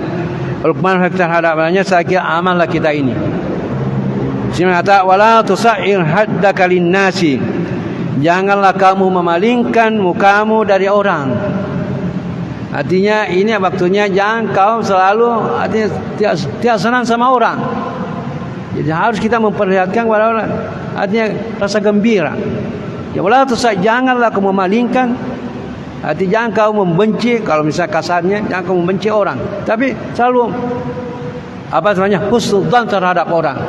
Luqman terhadapnya, saya kira amallah kita ini. Sini kata wala tusair haddaka linnasi, janganlah kamu memalingkan mukamu dari orang. Artinya ini waktunya jangan kau selalu artinya tidak senang sama orang. Jadi harus kita memperlihatkan kepada orang, artinya rasa gembira. Ya wala tusai, janganlah kau memalingkan. Artinya jangan kau membenci, kalau misalnya kasarnya jangan kau membenci orang, tapi selalu husnudzan terhadap orang.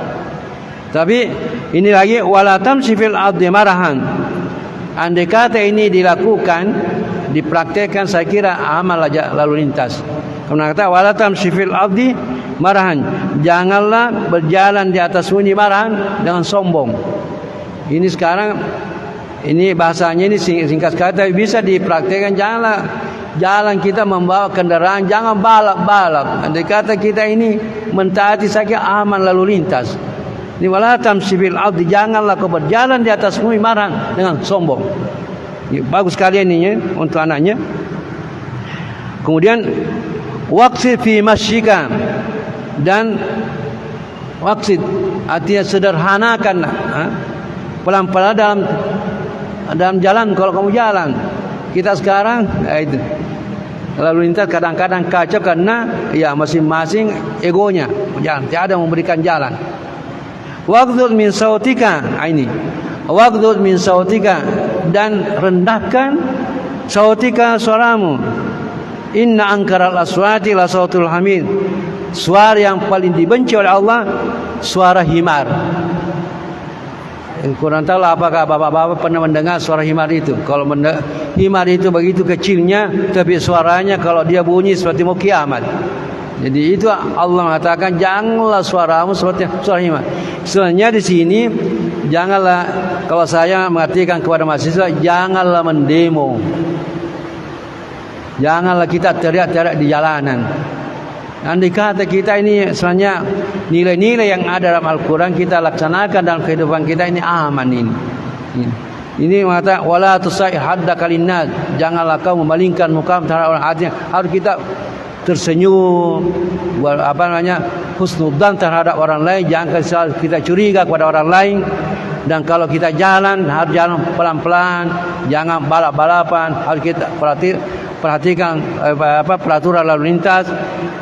Tapi ini lagi wala tamshi fil ardi marahan. Andai kata ini dilakukan, dipraktekkan, saya kira amal lalu lintas. Kemudian kata wala tamshi fil ardi marahan, janganlah berjalan di atas bumi marahan dengan sombong. Ini sekarang ini bahasanya ini singkat kata bisa dipraktekkan. Janganlah jalan kita membawa kendaraan, jangan balap-balap. Andai kata kita ini mentaati, saya kira amal lalu lintas. Ini wala tamshi fil ardi, janganlah kau berjalan di atas bumi marahan dengan sombong. Ya, bagus sekali ini ya, untuk anaknya. Kemudian waqsid fi masyika, dan waqsid artinya sederhanakan pelan-pelan dalam jalan. Kalau kamu jalan, kita sekarang itu lalu lintas kadang-kadang kacau karena ya masing-masing egonya jalan, tidak ada memberikan jalan. Waqdud min sautika, ini waqdud min sautika, dan rendahkan sautika, suaramu. Inna angkaral aswati la sautul hamid, suara yang paling dibenci oleh Allah suara himar. kurang tahu apakah bapak-bapak pernah mendengar suara himar itu. Kalau himar itu begitu kecilnya, tapi suaranya kalau dia bunyi seperti mau kiamat. Jadi itu Allah mengatakan janganlah suaramu seperti suara himar. Sebenarnya di sini janganlah, kalau saya mengatakan kepada mahasiswa, janganlah mendemo. Janganlah kita teriak-teriak di jalanan. Andai kata kita ini sebenarnya nilai-nilai yang ada dalam Al-Quran kita laksanakan dalam kehidupan kita, ini aman ini. Ini mengatakan wala tusai haddaka linnas, janganlah kau memalingkan muka terhadap orang. Artinya harus kita tersenyum, husnudzan terhadap orang lain, jangan kita curiga kepada orang lain. Dan kalau kita jalan harus jalan pelan-pelan, jangan balap-balapan, harus kita perhatikan peraturan lalu lintas.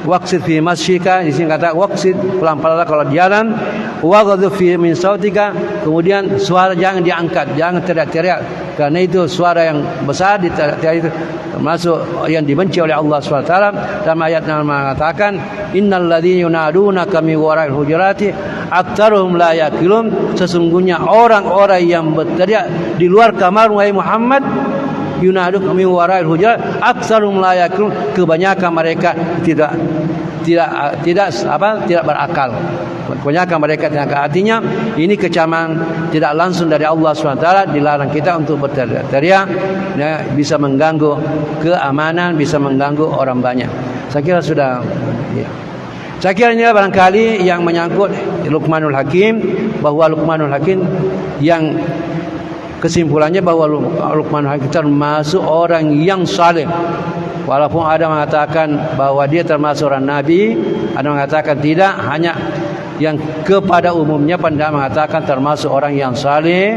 Waqsid fi masyika, di sini kata waqsid, pelan-pelan kalau jalan. Waghadhu fi min sautika, kemudian suara jangan diangkat, jangan teriak-teriak, karena itu suara yang besar itu termasuk yang dibenci oleh Allah SWT. Dalam ayat yang mengatakan innal ladzina yunadunaka min wara'il hujurati aktsaruhum la yaqilun, sesungguhnya orang-orang yang berteriak di luar kamar wahai Muhammad, yunaduk min wara'il hujurat aktsaruhum la yaqilun, kebanyakan mereka tidak berakal. Kebanyakan mereka tidak. Artinya ini kecaman tidak langsung dari Allah SWT, dilarang kita untuk berteriak, ya, bisa mengganggu keamanan, bisa mengganggu orang banyak. Saya kira sudah, ya. Saya kira ini barangkali yang menyangkut Luqmanul Hakim, bahwa Luqmanul Hakim yang kesimpulannya bahwa Luqmanul Hakim termasuk orang yang saleh. Walaupun ada mengatakan bahwa dia termasuk orang Nabi, ada mengatakan tidak, hanya yang kepada umumnya pendapat mengatakan termasuk orang yang saleh,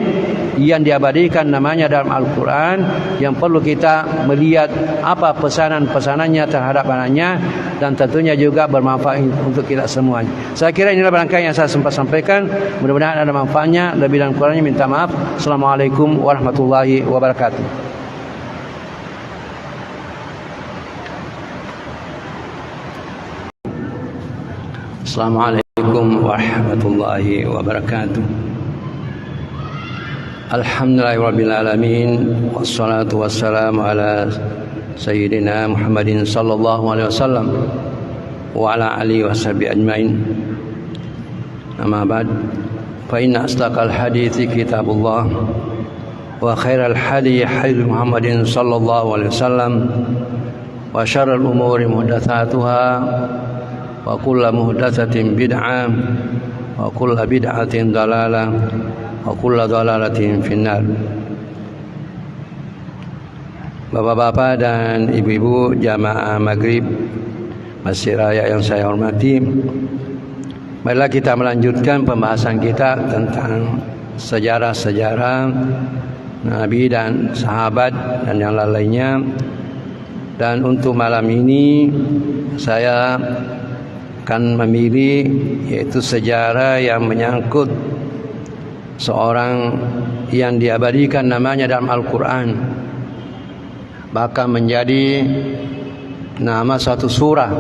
yang diabadikan namanya dalam Al-Quran, yang perlu kita melihat apa pesanan-pesanannya terhadap anaknya, dan tentunya juga bermanfaat untuk kita semuanya. Saya kira inilah barangkali yang saya sempat sampaikan, mudah-mudahan ada manfaatnya. Lebih dan kurangnya minta maaf. Assalamualaikum warahmatullahi wabarakatuh. Assalamualaikum warahmatullahi wabarakatuh. Alhamdulillahirabbil alamin, wassalatu wassalamu ala sayyidina Muhammadin sallallahu alaihi wasallam wa ala alihi washabihi ajmain. Amma ba'd, fa inna asdaqal hadithi kitabullah wa khairal hadi hadi Muhammadin sallallahu alaihi wasallam wa syarrul umuri muhdatsatuha wa kullu muhdatsatin bid'ah wa kullu bid'atin dalalah wa kullu dalalatin finnar. Bapak-bapak dan ibu-ibu jamaah maghrib Masjid Raya yang saya hormati, marilah kita melanjutkan pembahasan kita tentang sejarah-sejarah Nabi dan sahabat dan yang lainnya. Dan untuk malam ini saya akan memilih yaitu sejarah yang menyangkut seorang yang diabadikan namanya dalam Al-Quran, bahkan menjadi nama satu surah,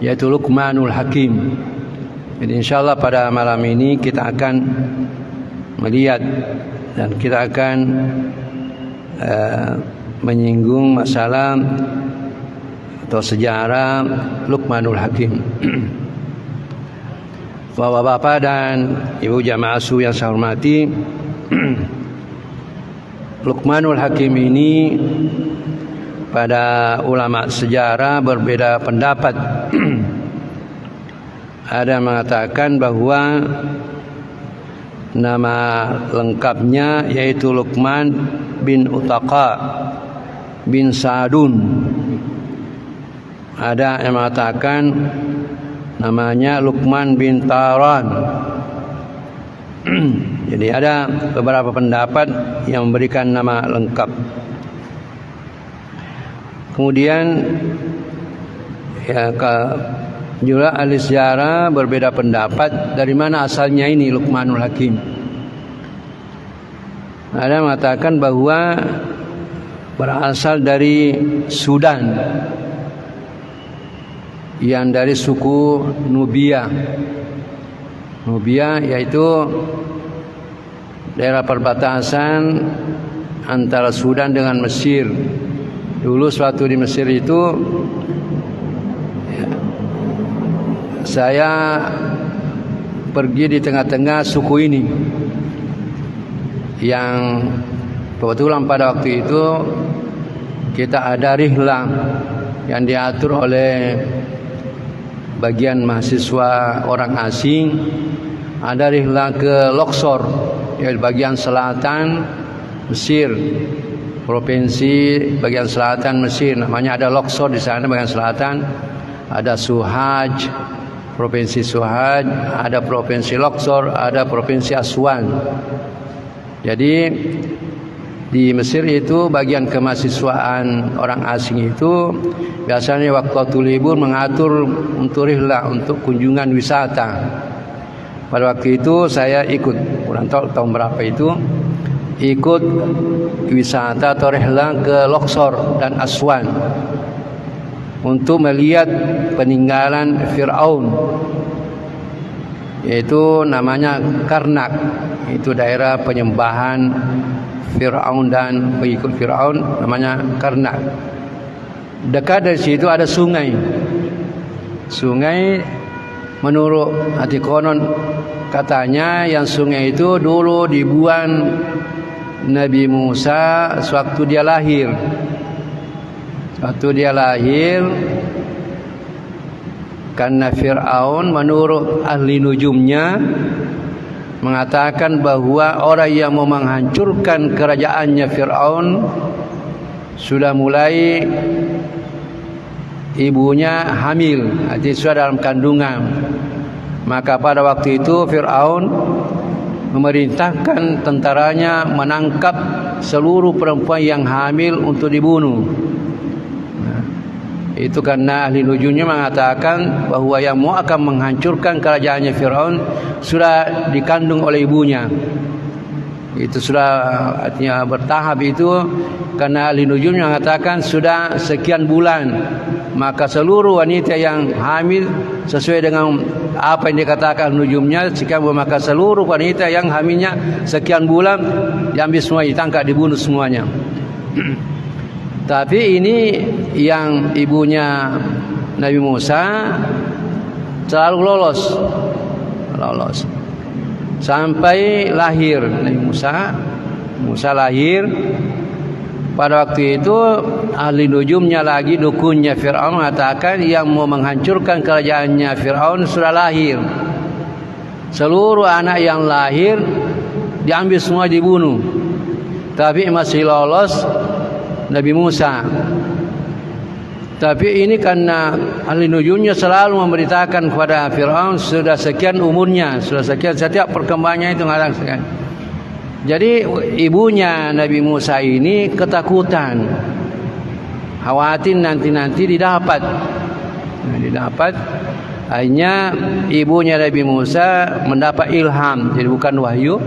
yaitu Luqmanul Hakim. Jadi insyaallah pada malam ini kita akan melihat dan kita akan menyinggung masalah atau sejarah Luqmanul Hakim. Bapak-bapak dan ibu jamaah su yang saya hormati, Luqmanul Hakim ini pada ulama sejarah berbeda pendapat. Ada yang mengatakan bahwa nama lengkapnya yaitu Luqman bin Utaqa bin Sa'dun. Ada yang mengatakan namanya Luqman bin Taran. Jadi ada beberapa pendapat yang memberikan nama lengkap. Kemudian ya, juga ahli sejarah berbeda pendapat dari mana asalnya ini Luqmanul Hakim. Ada yang mengatakan bahwa berasal dari Sudan, yang dari suku Nubia. Nubia yaitu daerah perbatasan antara Sudan dengan Mesir. Dulu suatu di Mesir itu saya pergi di tengah-tengah suku ini yang kebetulan pada waktu itu kita ada rihlah yang diatur oleh bagian mahasiswa orang asing. Ada rihlah ke Luxor, ya, bagian selatan Mesir, provinsi bagian selatan Mesir, namanya ada Luxor di sana bagian selatan. Ada Suhaj, provinsi Suhaj, ada provinsi Luxor, ada provinsi Aswan. Jadi di Mesir itu bagian kemahasiswaan orang asing itu biasanya waktu libur mengatur untuk rihlah, untuk kunjungan wisata. Pada waktu itu saya ikut, kurang tahu tahun berapa itu, ikut wisata atau rihlah ke Luxor dan Aswan untuk melihat peninggalan Fir'aun, yaitu namanya Karnak. Itu daerah penyembahan Fir'aun dan pengikut Fir'aun, namanya Karnak. Dekat dari situ ada sungai. Sungai menurut hati konon katanya yang sungai itu dulu dibuang Nabi Musa sewaktu dia lahir. Waktu dia lahir, karena Fir'aun menurut ahli nujumnya mengatakan bahwa orang yang mau menghancurkan kerajaannya Fir'aun sudah mulai ibunya hamil, artinya sudah dalam kandungan. Maka pada waktu itu Fir'aun memerintahkan tentaranya menangkap seluruh perempuan yang hamil untuk dibunuh. Itu karena ahli nujumnya mengatakan bahwa yang mau akan menghancurkan kerajaannya Fir'aun sudah dikandung oleh ibunya. Itu sudah artinya bertahap itu, karena ahli nujumnya mengatakan sudah sekian bulan. Maka seluruh wanita yang hamil sesuai dengan apa yang dikatakan nujumnya sekian bulan, maka seluruh wanita yang hamilnya sekian bulan diambil semua, ditangkap, dibunuh semuanya. Tapi ini yang ibunya Nabi Musa selalu lolos sampai lahir Nabi Musa. Musa lahir. Pada waktu itu ahli nujumnya lagi, dukunnya Fir'aun mengatakan yang mau menghancurkan kerajaannya Fir'aun sudah lahir. Seluruh anak yang lahir diambil semua, dibunuh. Tapi masih lolos Nabi Musa. Tapi ini karena ahli nujumnya selalu memberitakan kepada Fir'aun sudah sekian umurnya, sudah sekian, setiap perkembangannya itu mengatakan. Jadi ibunya Nabi Musa ini ketakutan, khawatir nanti didapat. Akhirnya ibunya Nabi Musa mendapat ilham, jadi bukan wahyu,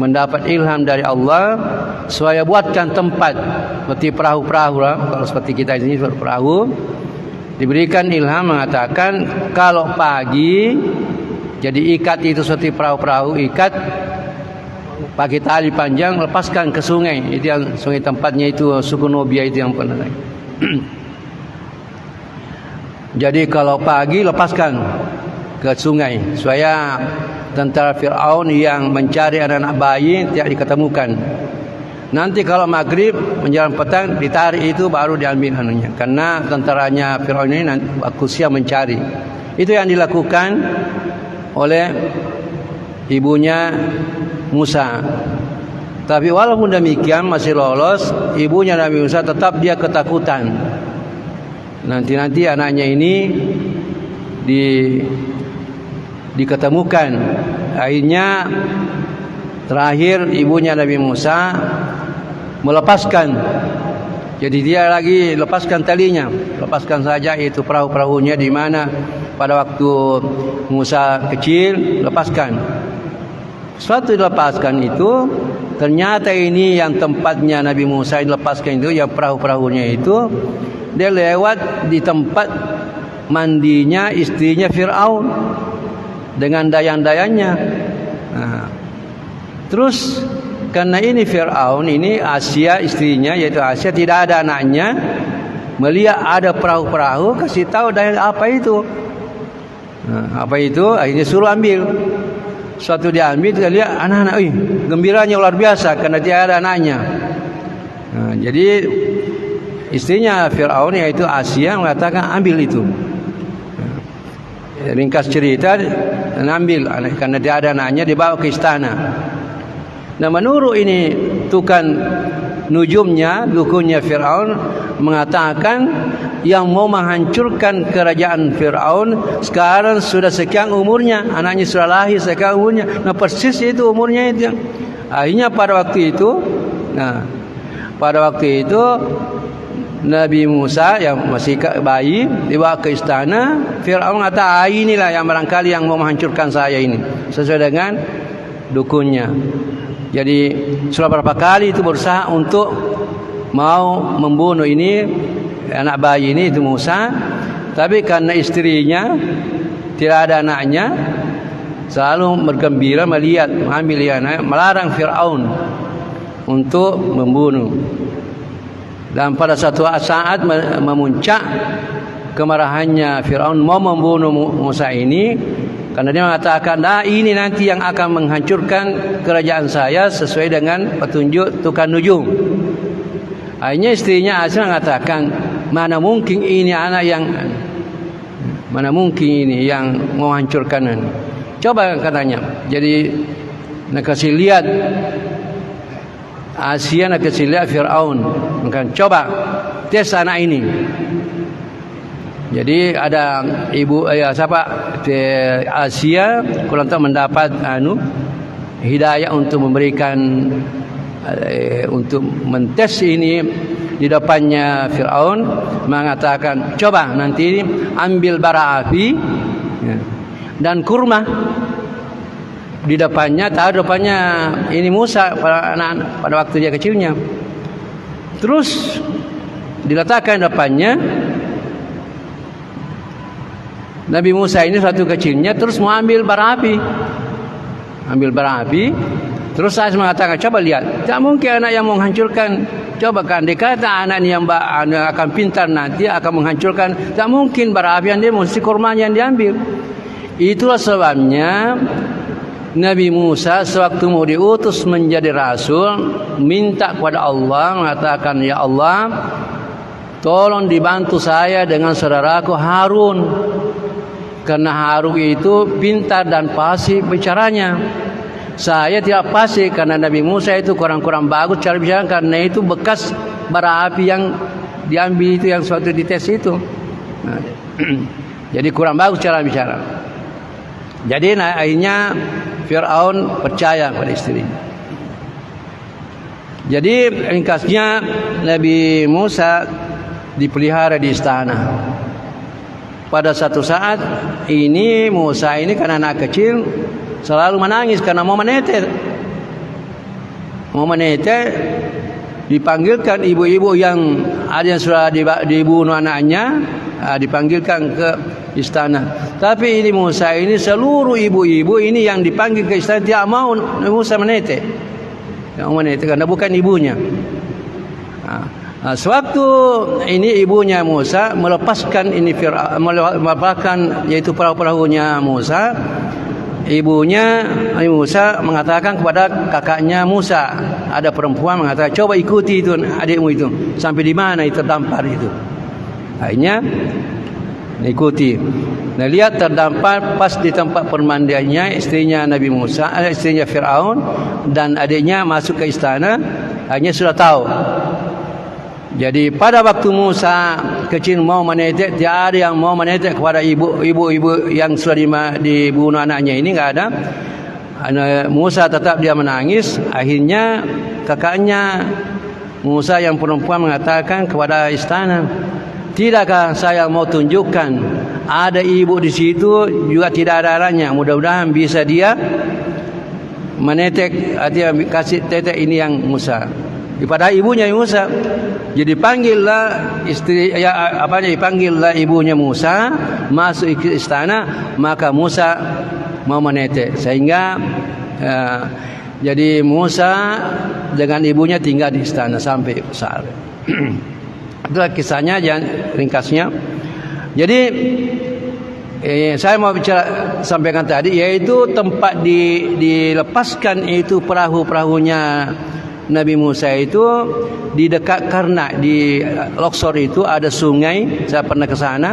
mendapat ilham dari Allah supaya buatkan tempat seperti perahu-perahu lah. Kalau seperti kita ini perahu, diberikan ilham mengatakan kalau pagi jadi ikat itu seperti perahu-perahu, ikat pakai tali panjang, lepaskan ke sungai. Itu yang sungai tempatnya itu suku Nubia itu yang pernah. Jadi kalau pagi lepaskan ke sungai supaya tentara Fir'aun yang mencari anak-anak bayi tidak diketemukan. Nanti kalau maghrib menjelang petang ditarik itu baru diambil anunya, karena tentaranya Fir'aun ini waktu siang mencari. Itu yang dilakukan oleh ibunya Musa. Tapi walaupun demikian masih lolos, ibunya Nabi Musa tetap dia ketakutan. Nanti anaknya ini diketemukan. Akhirnya terakhir ibunya Nabi Musa melepaskan. Jadi dia lagi lepaskan talinya, lepaskan saja itu perahu-perahunya di mana pada waktu Musa kecil, lepaskan. Suatu dilepaskan itu, ternyata ini yang tempatnya Nabi Musa dilepaskan itu, yang perahu-perahunya itu, dia lewat di tempat mandinya istrinya Fir'aun dengan dayang-dayangnya. Nah, Terus karena ini Fir'aun, ini Asia istrinya, yaitu Asia tidak ada anaknya, melihat ada perahu-perahu, kasih tahu dan apa itu. Apa itu? Akhirnya suruh ambil. Suatu diambil, kita lihat anak-anak, gembiranya luar biasa karena dia ada anaknya. Jadi istrinya Fir'aun yaitu Asia mengatakan ambil itu. Ringkas cerita, ambil karena dia ada anaknya, dibawa ke istana. Nah, menurut ini tukang nujumnya, dukunnya Fir'aun mengatakan yang mau menghancurkan kerajaan Fir'aun sekarang sudah sekian umurnya, anaknya sudah lahir sekian umurnya. Nah, persis itu umurnya itu. Akhirnya pada waktu itu Nabi Musa yang masih bayi dibawa ke istana. Fir'aun mengatakan, inilah yang barangkali yang mau menghancurkan saya ini, sesuai dengan dukunnya. Jadi sudah berapa kali itu berusaha untuk mau membunuh ini anak bayi ini, itu Musa. Tapi karena istrinya tidak ada anaknya, selalu bergembira melihat mengambil anak, melarang Fir'aun untuk membunuh. Dan pada satu saat memuncak kemarahannya Fir'aun mau membunuh Musa ini, karena dia mengatakan, ini nanti yang akan menghancurkan kerajaan saya sesuai dengan petunjuk tukang nujum. Akhirnya istrinya Asia mengatakan, mana mungkin ini yang mau hancurkan. Coba katanya. Jadi nak kasih lihat Asia, nak kasih lihat Fir'aun. Maka coba tes anak ini. Jadi ada ibu Asia kurang tahu mendapat hidayah untuk memberikan untuk mentes ini di depannya Fir'aun, mengatakan coba nanti ambil bara api dan kurma di depannya, tahu depannya ini Musa pada waktu dia kecilnya. Terus diletakkan depannya Nabi Musa ini suatu kecilnya, terus mau ambil bara api. Terus saya mengatakan, coba lihat, tak mungkin anak yang menghancurkan. Coba kan dikata anak yang akan pintar nanti akan menghancurkan. Tak mungkin bara api yang dia mesti kurmanya yang diambil. Itulah sebabnya Nabi Musa sewaktu mau diutus menjadi rasul, minta kepada Allah, mengatakan, ya Allah, tolong dibantu saya dengan saudaraku Harun. Karena Harun itu pintar dan fasih bicaranya. Saya tidak fasih karena Nabi Musa itu kurang-kurang bagus cara bicara, karena itu bekas bara api yang diambil itu yang suatu dites itu. Jadi kurang bagus cara bicara. Jadi akhirnya Fir'aun percaya pada istrinya. Jadi ringkasnya Nabi Musa dipelihara di istana. Pada satu saat ini Musa ini karena anak kecil selalu menangis karena mau menetes. Dipanggilkan ibu-ibu yang ada yang sudah dibunuh anaknya, dipanggilkan ke istana. Tapi ini Musa ini seluruh ibu-ibu ini yang dipanggil ke istana tidak mau Musa menetes. Tidak mau menetes karena bukan ibunya. Sewaktu ini ibunya Musa melepaskan melepaskan yaitu perahu-perahunya Musa, ibunya Musa mengatakan kepada kakaknya Musa, ada perempuan mengatakan, coba ikuti itu adikmu itu sampai di mana itu terdampar itu. Akhirnya ikuti. Nah, lihat terdampar pas di tempat permandiannya istrinya Nabi Musa, istrinya Fir'aun, dan adiknya masuk ke istana. Akhirnya sudah tahu. Jadi pada waktu Musa kecil mau menetek, tidak ada yang mau menetek kepada ibu-ibu yang sudah dibunuh anaknya ini, tidak ada. Musa tetap dia menangis. Akhirnya kakaknya Musa yang perempuan mengatakan kepada istana, tidakkah saya mau tunjukkan ada ibu di situ juga tidak ada anaknya, mudah-mudahan bisa dia menetek, dia kasih tetek ini yang Musa kepada ibunya Musa. Jadi panggillah dipanggillah ibunya Musa masuk ke istana, maka Musa mau menetek. Sehingga Jadi Musa dengan ibunya tinggal di istana sampai besar. Itulah kisahnya, ringkasnya. Jadi saya mau sampaikan tadi, yaitu tempat dilepaskan itu perahu-perahunya Nabi Musa itu di dekat Karnak, di Luxor itu ada sungai. Saya pernah ke sana.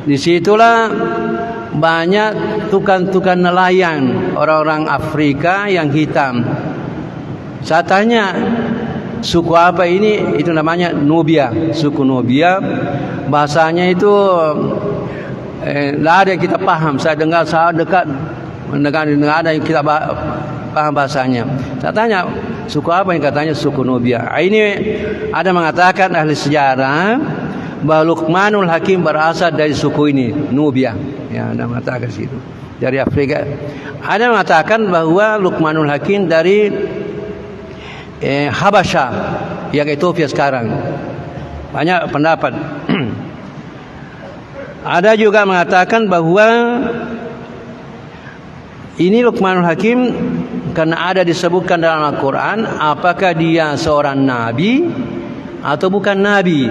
Disitulah banyak tukang-tukang nelayan, orang-orang Afrika yang hitam. Saya tanya, suku apa ini? Itu namanya Nubia, suku Nubia. Bahasanya itu tidak ada yang kita paham. Saya dengar, saya dekat mendengar ada yang kita paham bahasanya. Saya tanya, suku apa? Yang katanya suku Nubia. Ini ada mengatakan ahli sejarah bahwa Luqmanul Hakim berasal dari suku ini, Nubia. Ya, ada mengatakan situ dari Afrika. Ada mengatakan bahwa Luqmanul Hakim dari Habasya, yang Ethiopia sekarang. Banyak pendapat. Ada juga mengatakan bahwa ini Luqmanul Hakim karena ada disebutkan dalam Al-Quran, apakah dia seorang nabi atau bukan nabi.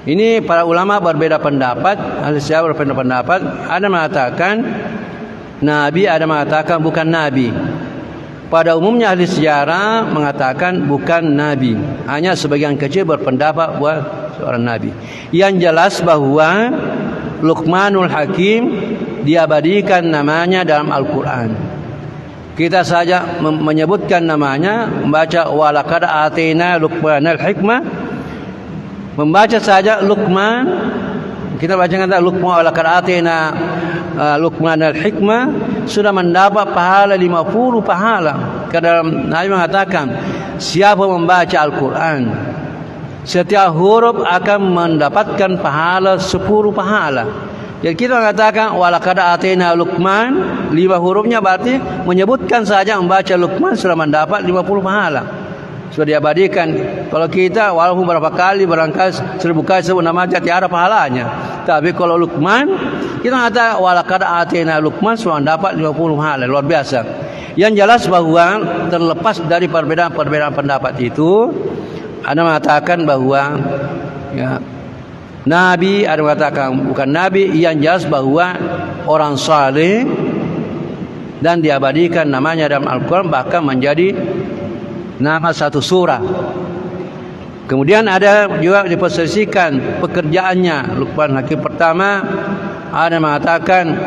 Ini para ulama berbeda pendapat, ahli sejarah berbeda pendapat. Ada mengatakan nabi, ada mengatakan bukan nabi. Pada umumnya ahli sejarah mengatakan bukan nabi. Hanya sebagian kecil berpendapat bahwa seorang nabi. Yang jelas bahwa Luqmanul Hakim diabadikan namanya dalam Al-Quran. Kita saja menyebutkan namanya, membaca walaqad atina Luqmanal hikmah. Membaca saja Luqman, kita baca kata Luqman walaqad atina Luqmanal hikmah, sudah mendapat pahala 50 pahala. Karena Nabi mengatakan, siapa membaca Al-Quran, setiap huruf akan mendapatkan pahala 10 pahala. Jadi kita mengatakan walaqad atina Luqman, 5 hurufnya berarti menyebutkan saja membaca Luqman sudah mendapat 50 pahala. Sudah diabadikan. Kalau kita walaupun berapa kali barangkali 1000 kali sebut nama aja tiada pahalanya. Tapi kalau Luqman, kita mengatakan walaqad atina Luqman sudah mendapat 50 pahala. Luar biasa. Yang jelas bahwa terlepas dari perbedaan pendapat itu, ada mengatakan bahwa ya, nabi, ada mengatakan bukan nabi. Yang jelas bahwa orang saleh dan diabadikan namanya dalam Al-Quran, bahkan menjadi nama satu surah. Kemudian ada juga diposisikan pekerjaannya. Luqman Hakim pertama, ada mengatakan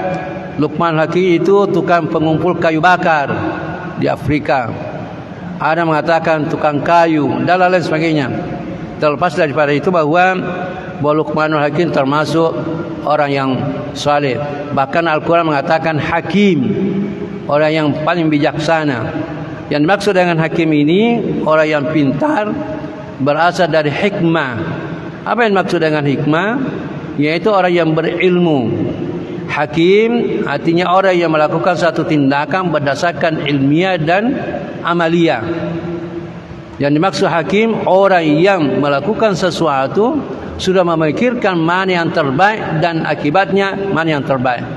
Luqman Hakim itu tukang pengumpul kayu bakar di Afrika. Ada mengatakan tukang kayu dan lain sebagainya. Terlepas daripada itu bahwa Luqmanul Hakim termasuk orang yang saleh. Bahkan Al-Quran mengatakan hakim, orang yang paling bijaksana. Yang dimaksud dengan hakim ini orang yang pintar, berasal dari hikmah. Apa yang dimaksud dengan hikmah? Yaitu orang yang berilmu. Hakim artinya orang yang melakukan satu tindakan berdasarkan ilmiah dan amalia. Yang dimaksud hakim orang yang melakukan sesuatu sudah memikirkan mana yang terbaik dan akibatnya mana yang terbaik.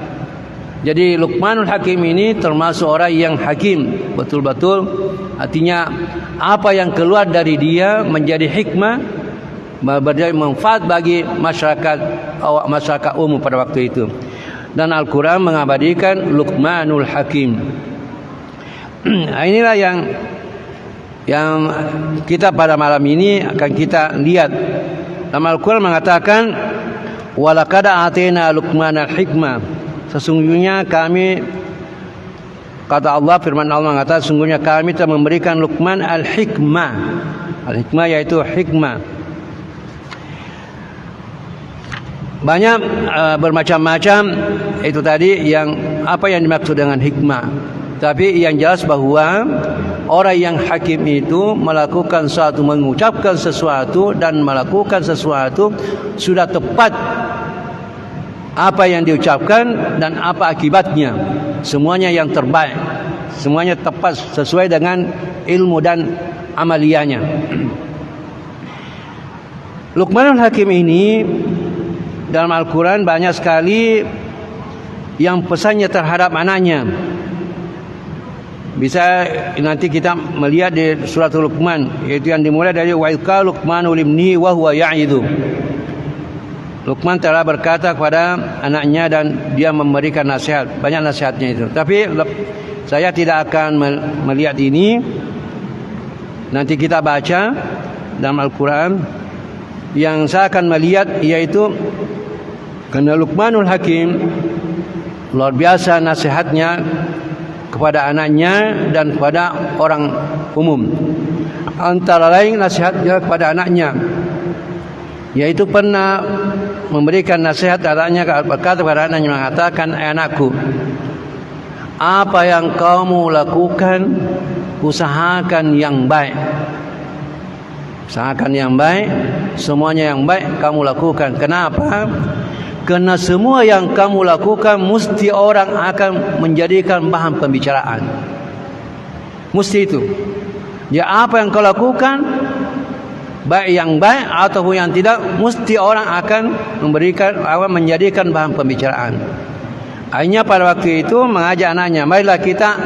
Jadi Luqmanul Hakim ini termasuk orang yang hakim, betul-betul. Artinya apa yang keluar dari dia menjadi hikmah, menjadi manfaat bagi masyarakat umum pada waktu itu. Dan Al-Quran mengabadikan Luqmanul Hakim. Inilah yang kita pada malam ini akan kita lihat. Dalam Al-Quran mengatakan walaqad atina Luqmanal hikmah. Sesungguhnya kami, kata Allah, firman Allah mengatakan, sesungguhnya kami telah memberikan Luqman al-hikmah. Al-hikmah yaitu hikmah. Banyak bermacam-macam itu tadi yang apa yang dimaksud dengan hikmah. Tapi yang jelas bahwa orang yang hakim itu melakukan sesuatu, mengucapkan sesuatu dan melakukan sesuatu sudah tepat apa yang diucapkan dan apa akibatnya. Semuanya yang terbaik, semuanya tepat sesuai dengan ilmu dan amaliyahnya. Luqmanul Hakim ini dalam Al-Quran banyak sekali yang pesannya terhadap anaknya. Bisa nanti kita melihat di surat Luqman, yaitu yang dimulai dari wa idza Luqmanu libnihi wa huwa ya'idhu. Luqman telah berkata kepada anaknya dan dia memberikan nasihat, banyak nasihatnya itu. Tapi saya tidak akan melihat ini. Nanti kita baca dalam Al-Quran. Yang saya akan melihat yaitu karena Luqmanul Hakim luar biasa nasihatnya kepada anaknya dan kepada orang umum. Antara lain nasihatnya kepada anaknya, yaitu pernah memberikan nasihat anaknya, berkata kepada anaknya, mengatakan, anakku, apa yang kamu lakukan, usahakan yang baik. Usahakan yang baik, semuanya yang baik kamu lakukan. Kenapa? Karena semua yang kamu lakukan mesti orang akan menjadikan bahan pembicaraan. Mesti itu. Ya, apa yang kau lakukan, baik yang baik ataupun yang tidak, mesti orang akan menjadikan bahan pembicaraan. Akhirnya pada waktu itu mengajak anaknya, marilah kita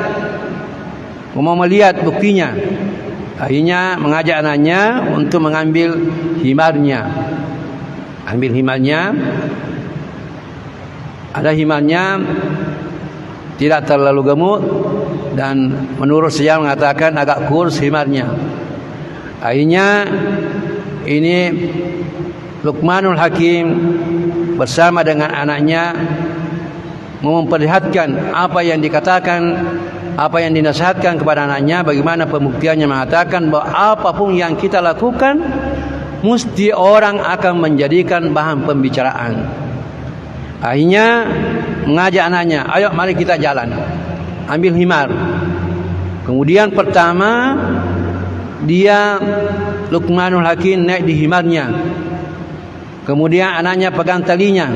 mau melihat buktinya. Akhirnya mengajak anaknya untuk mengambil himarnya. Ambil himarnya. Ada himarnya tidak terlalu gemuk dan menurut saya mengatakan agak kurus himarnya. Akhirnya ini Luqmanul Hakim bersama dengan anaknya memperlihatkan apa yang dikatakan, apa yang dinasihatkan kepada anaknya, bagaimana pembuktiannya, mengatakan bahwa apapun yang kita lakukan mesti orang akan menjadikan bahan pembicaraan. Akhirnya mengajak anaknya, ayo mari kita jalan, ambil himar. Kemudian pertama dia Luqmanul Hakim naik di himarnya. Kemudian anaknya pegang talinya,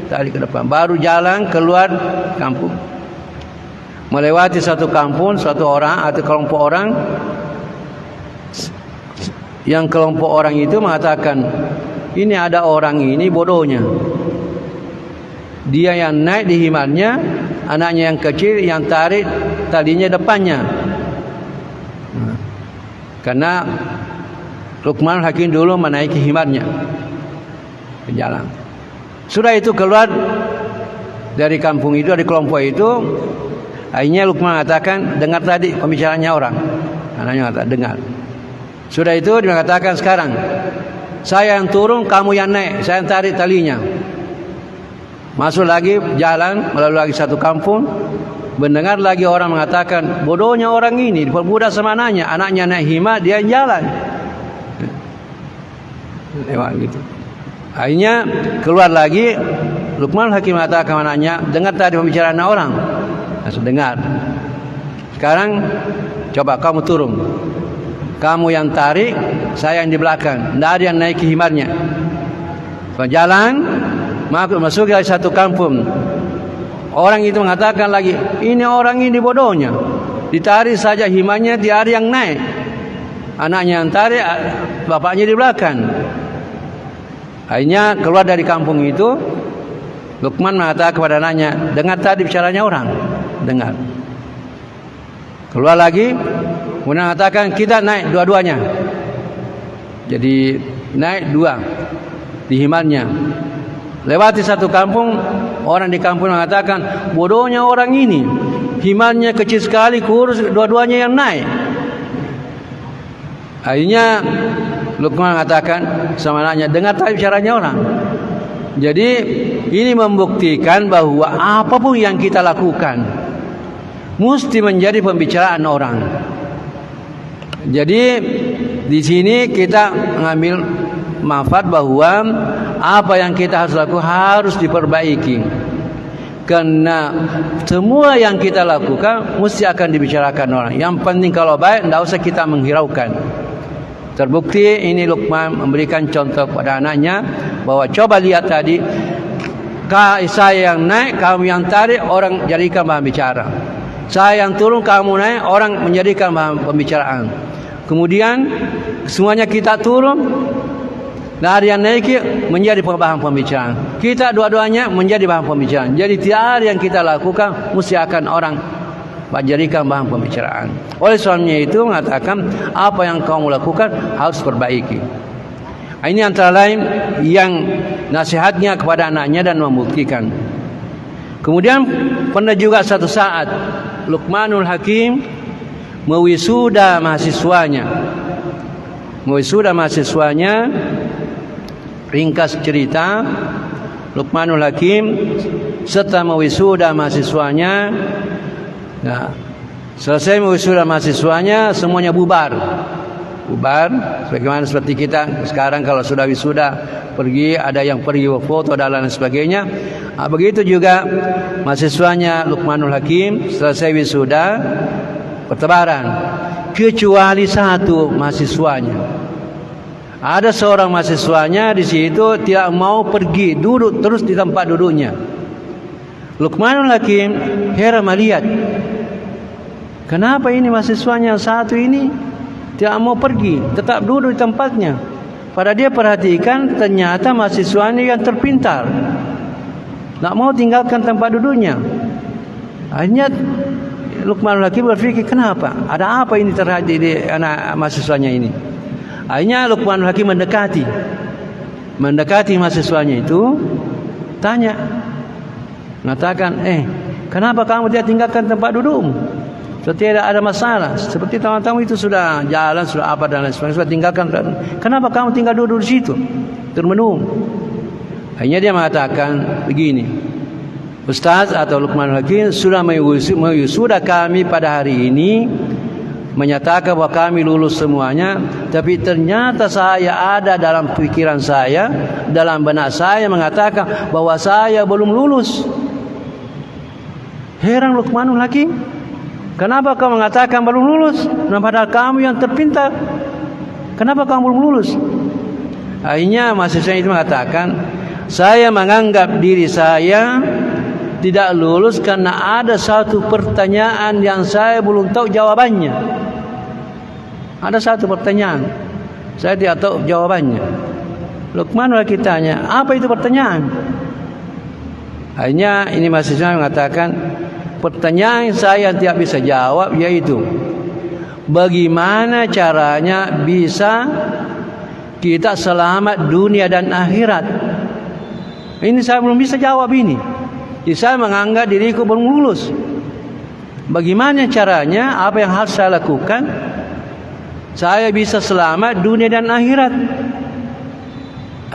tali ke depan, baru jalan keluar kampung. Melewati satu kampung, satu orang atau kelompok orang. Yang kelompok orang itu mengatakan, ini ada orang ini bodohnya. Dia yang naik di himarnya, anaknya yang kecil yang tarik talinya depannya. Karena Luqmanul Hakim dulu menaiki himarnya ke jalan. Sudah itu keluar dari kampung itu, dari kelompok itu. Akhirnya Luqman mengatakan, dengar tadi pembicaraannya orang. Anaknya mengatakan, dengar. Sudah itu dia mengatakan, sekarang saya yang turun, kamu yang naik, saya yang tarik talinya. Masuk lagi jalan, melalui lagi satu kampung. Mendengar lagi orang mengatakan, bodohnya orang ini, diperbudak sama anaknya. Anaknya naik himar, dia jalan. Lewat gitu. Akhirnya keluar lagi, Luqman Hakim mengatakan anaknya, dengar tadi pembicaraan orang. Langsung dengar. Sekarang coba kamu turun. Kamu yang tarik, saya yang di belakang. Tidak ada yang naik himarnya. Berjalan, masuk ke satu kampung. Orang itu mengatakan lagi, ini orang ini bodohnya. Ditarik saja himarnya, tidak ada yang naik. Anaknya yang tarik, bapaknya di belakang. Akhirnya keluar dari kampung itu, Luqman mengatakan kepada anaknya, dengar tadi bicaranya orang. Dengar. Keluar lagi, kemudian mengatakan, kita naik dua-duanya. Jadi naik dua di himarnya. Lewati satu kampung, orang di kampung mengatakan, bodohnya orang ini, himarnya kecil sekali, kurus, dua-duanya yang naik. Akhirnya Luqman mengatakan sama anaknya, dengar tadi bicaranya orang. Jadi ini membuktikan bahwa apapun yang kita lakukan mesti menjadi pembicaraan orang. Jadi di sini kita mengambil manfaat bahwa apa yang kita harus lakukan harus diperbaiki. Karena semua yang kita lakukan mesti akan dibicarakan orang. Yang penting kalau baik, tidak usah kita menghiraukan. Terbukti ini Luqman memberikan contoh kepada anaknya bahwa coba lihat tadi, saya yang naik, kamu yang tarik, orang jadikan bahan bicara. Saya yang turun, kamu naik, orang menjadikan bahan pembicaraan. Kemudian semuanya kita turun, dari yang naik menjadi bahan pembicaraan. Kita dua-duanya menjadi bahan pembicaraan. Jadi tiada yang kita lakukan mesti akan orang jadikan bahan pembicaraan. Oleh sebabnya itu mengatakan apa yang kamu lakukan harus perbaiki. Ini antara lain yang nasihatnya kepada anaknya dan membuktikan. Kemudian pernah juga satu saat Luqmanul Hakim mewisuda mahasiswanya. Ringkas cerita, Luqmanul Hakim setelah mewisuda mahasiswanya, selesai mewisuda mahasiswanya, semuanya bubar, sebagaimana seperti kita sekarang kalau sudah wisuda pergi, ada yang pergi foto dan lain sebagainya. Begitu juga mahasiswanya Luqmanul Hakim selesai wisuda bertebaran, kecuali satu mahasiswanya. Ada seorang mahasiswanya di situ tidak mau pergi, duduk terus di tempat duduknya. Luqmanul Hakim heran melihat, kenapa ini mahasiswanya yang satu ini tidak mau pergi, tetap duduk di tempatnya. Pada dia perhatikan, ternyata mahasiswanya yang terpintar, tidak mau tinggalkan tempat duduknya. Akhirnya Luqmanul Hakim berpikir, kenapa? Ada apa ini terjadi di anak mahasiswanya ini? Akhirnya Luqmanul Hakim mendekati mahasiswanya itu, tanya, mengatakan, kenapa kamu tidak tinggalkan tempat dudukmu? Tidak ada masalah. Seperti tamu-tamu itu sudah jalan, sudah apa dan lain sebagainya, sudah tinggalkan. Kenapa kamu tinggal duduk di situ termenung? Akhirnya dia mengatakan begini, Ustaz atau Luqmanul Hakim sudah mewisuda kami pada hari ini, menyatakan bahwa kami lulus semuanya, tapi ternyata saya ada dalam pikiran saya, dalam benak saya mengatakan bahwa saya belum lulus. Heran Luqmanul Hakim, kenapa kau mengatakan belum lulus? Padahal kamu yang terpintar, kenapa kamu belum lulus? Akhirnya mahasiswa itu mengatakan, saya menganggap diri saya tidak lulus karena ada satu pertanyaan yang saya belum tahu jawabannya. Ada satu pertanyaan, saya tidak tahu jawabannya. Luqmanul Hakim tanya, apa itu pertanyaan? Akhirnya ini mahasiswa mengatakan, pertanyaan saya yang tidak bisa jawab yaitu, bagaimana caranya bisa kita selamat dunia dan akhirat? Ini saya belum bisa jawab ini. Jadi saya menganggap diriku belum lulus. Bagaimana caranya? Apa yang harus saya lakukan? Saya bisa selamat dunia dan akhirat.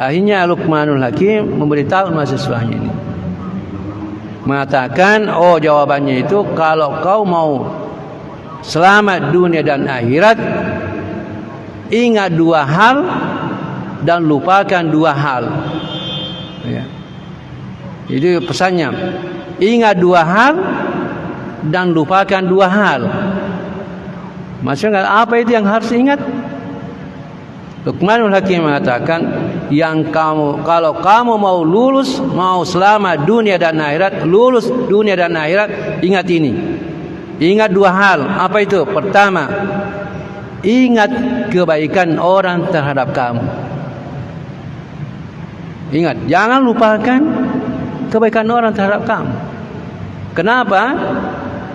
Akhirnya Luqmanul Hakim memberitahu mahasiswanya ini, mengatakan, jawabannya itu, kalau kau mau selamat dunia dan akhirat, ingat dua hal dan lupakan dua hal. Ya. Jadi pesannya, ingat dua hal dan lupakan dua hal. Maksudnya apa itu yang harus ingat? Luqmanul Hakim mengatakan, kalau kamu mau lulus, mau selamat dunia dan akhirat, lulus dunia dan akhirat, ingat ini. Ingat dua hal. Apa itu? Pertama, ingat kebaikan orang terhadap kamu. Ingat, jangan lupakan kebaikan orang terhadap kamu. Kenapa?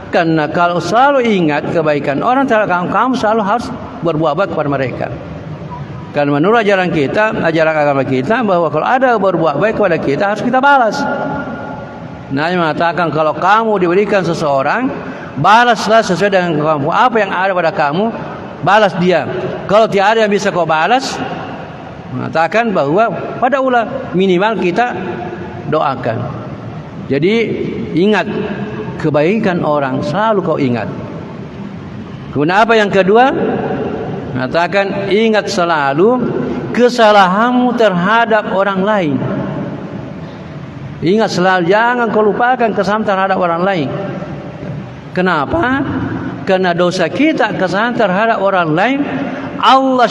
Karena kalau selalu ingat kebaikan orang terhadap kamu, kamu selalu harus berbuat baik kepada mereka. Karena menurut ajaran kita, ajaran agama kita, bahwa kalau ada berbuat baik kepada kita, harus kita balas. Nabi mengatakan, kalau kamu diberikan seseorang, balaslah sesuai dengan kamu. Apa yang ada pada kamu, balas dia. Kalau tidak ada yang bisa kau balas, mengatakan bahwa pada minimal kita doakan. Jadi ingat kebaikan orang, selalu kau ingat. Kemudian apa yang kedua? Mengatakan, ingat selalu kesalahanmu terhadap orang lain. Ingat selalu, jangan kau lupakan kesalahan terhadap orang lain. Kenapa? Karena dosa kita, kesalahan terhadap orang lain, Allah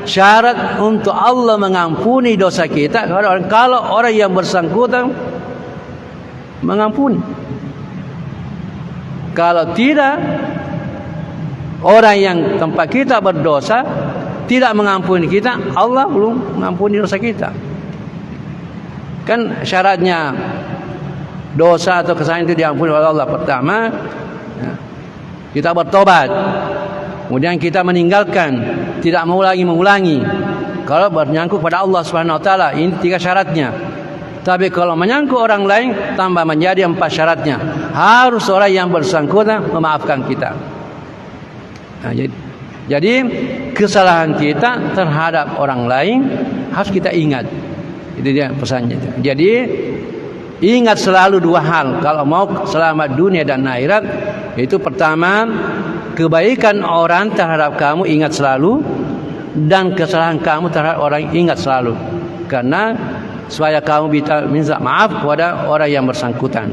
syarat untuk Allah mengampuni dosa kita kalau orang yang bersangkutan mengampuni. Kalau tidak, orang yang tempat kita berdosa tidak mengampuni kita, Allah belum mengampuni dosa kita. Kan syaratnya dosa atau kesalahan itu diampuni oleh Allah, pertama kita bertobat, kemudian kita meninggalkan, tidak mau lagi mengulangi. Kalau bernyangkut pada Allah Subhanahu Wa Taala, ini 3 syaratnya. Tapi kalau menyangkut orang lain, tambah menjadi 4 syaratnya. Harus orang yang bersangkutan memaafkan kita. Nah, jadi kesalahan kita terhadap orang lain harus kita ingat. Itu dia pesannya. Jadi ingat selalu 2 hal kalau mau selamat dunia dan akhirat. Itu pertama, kebaikan orang terhadap kamu ingat selalu, dan kesalahan kamu terhadap orang ingat selalu. Karena supaya kamu bisa minta maaf kepada orang yang bersangkutan.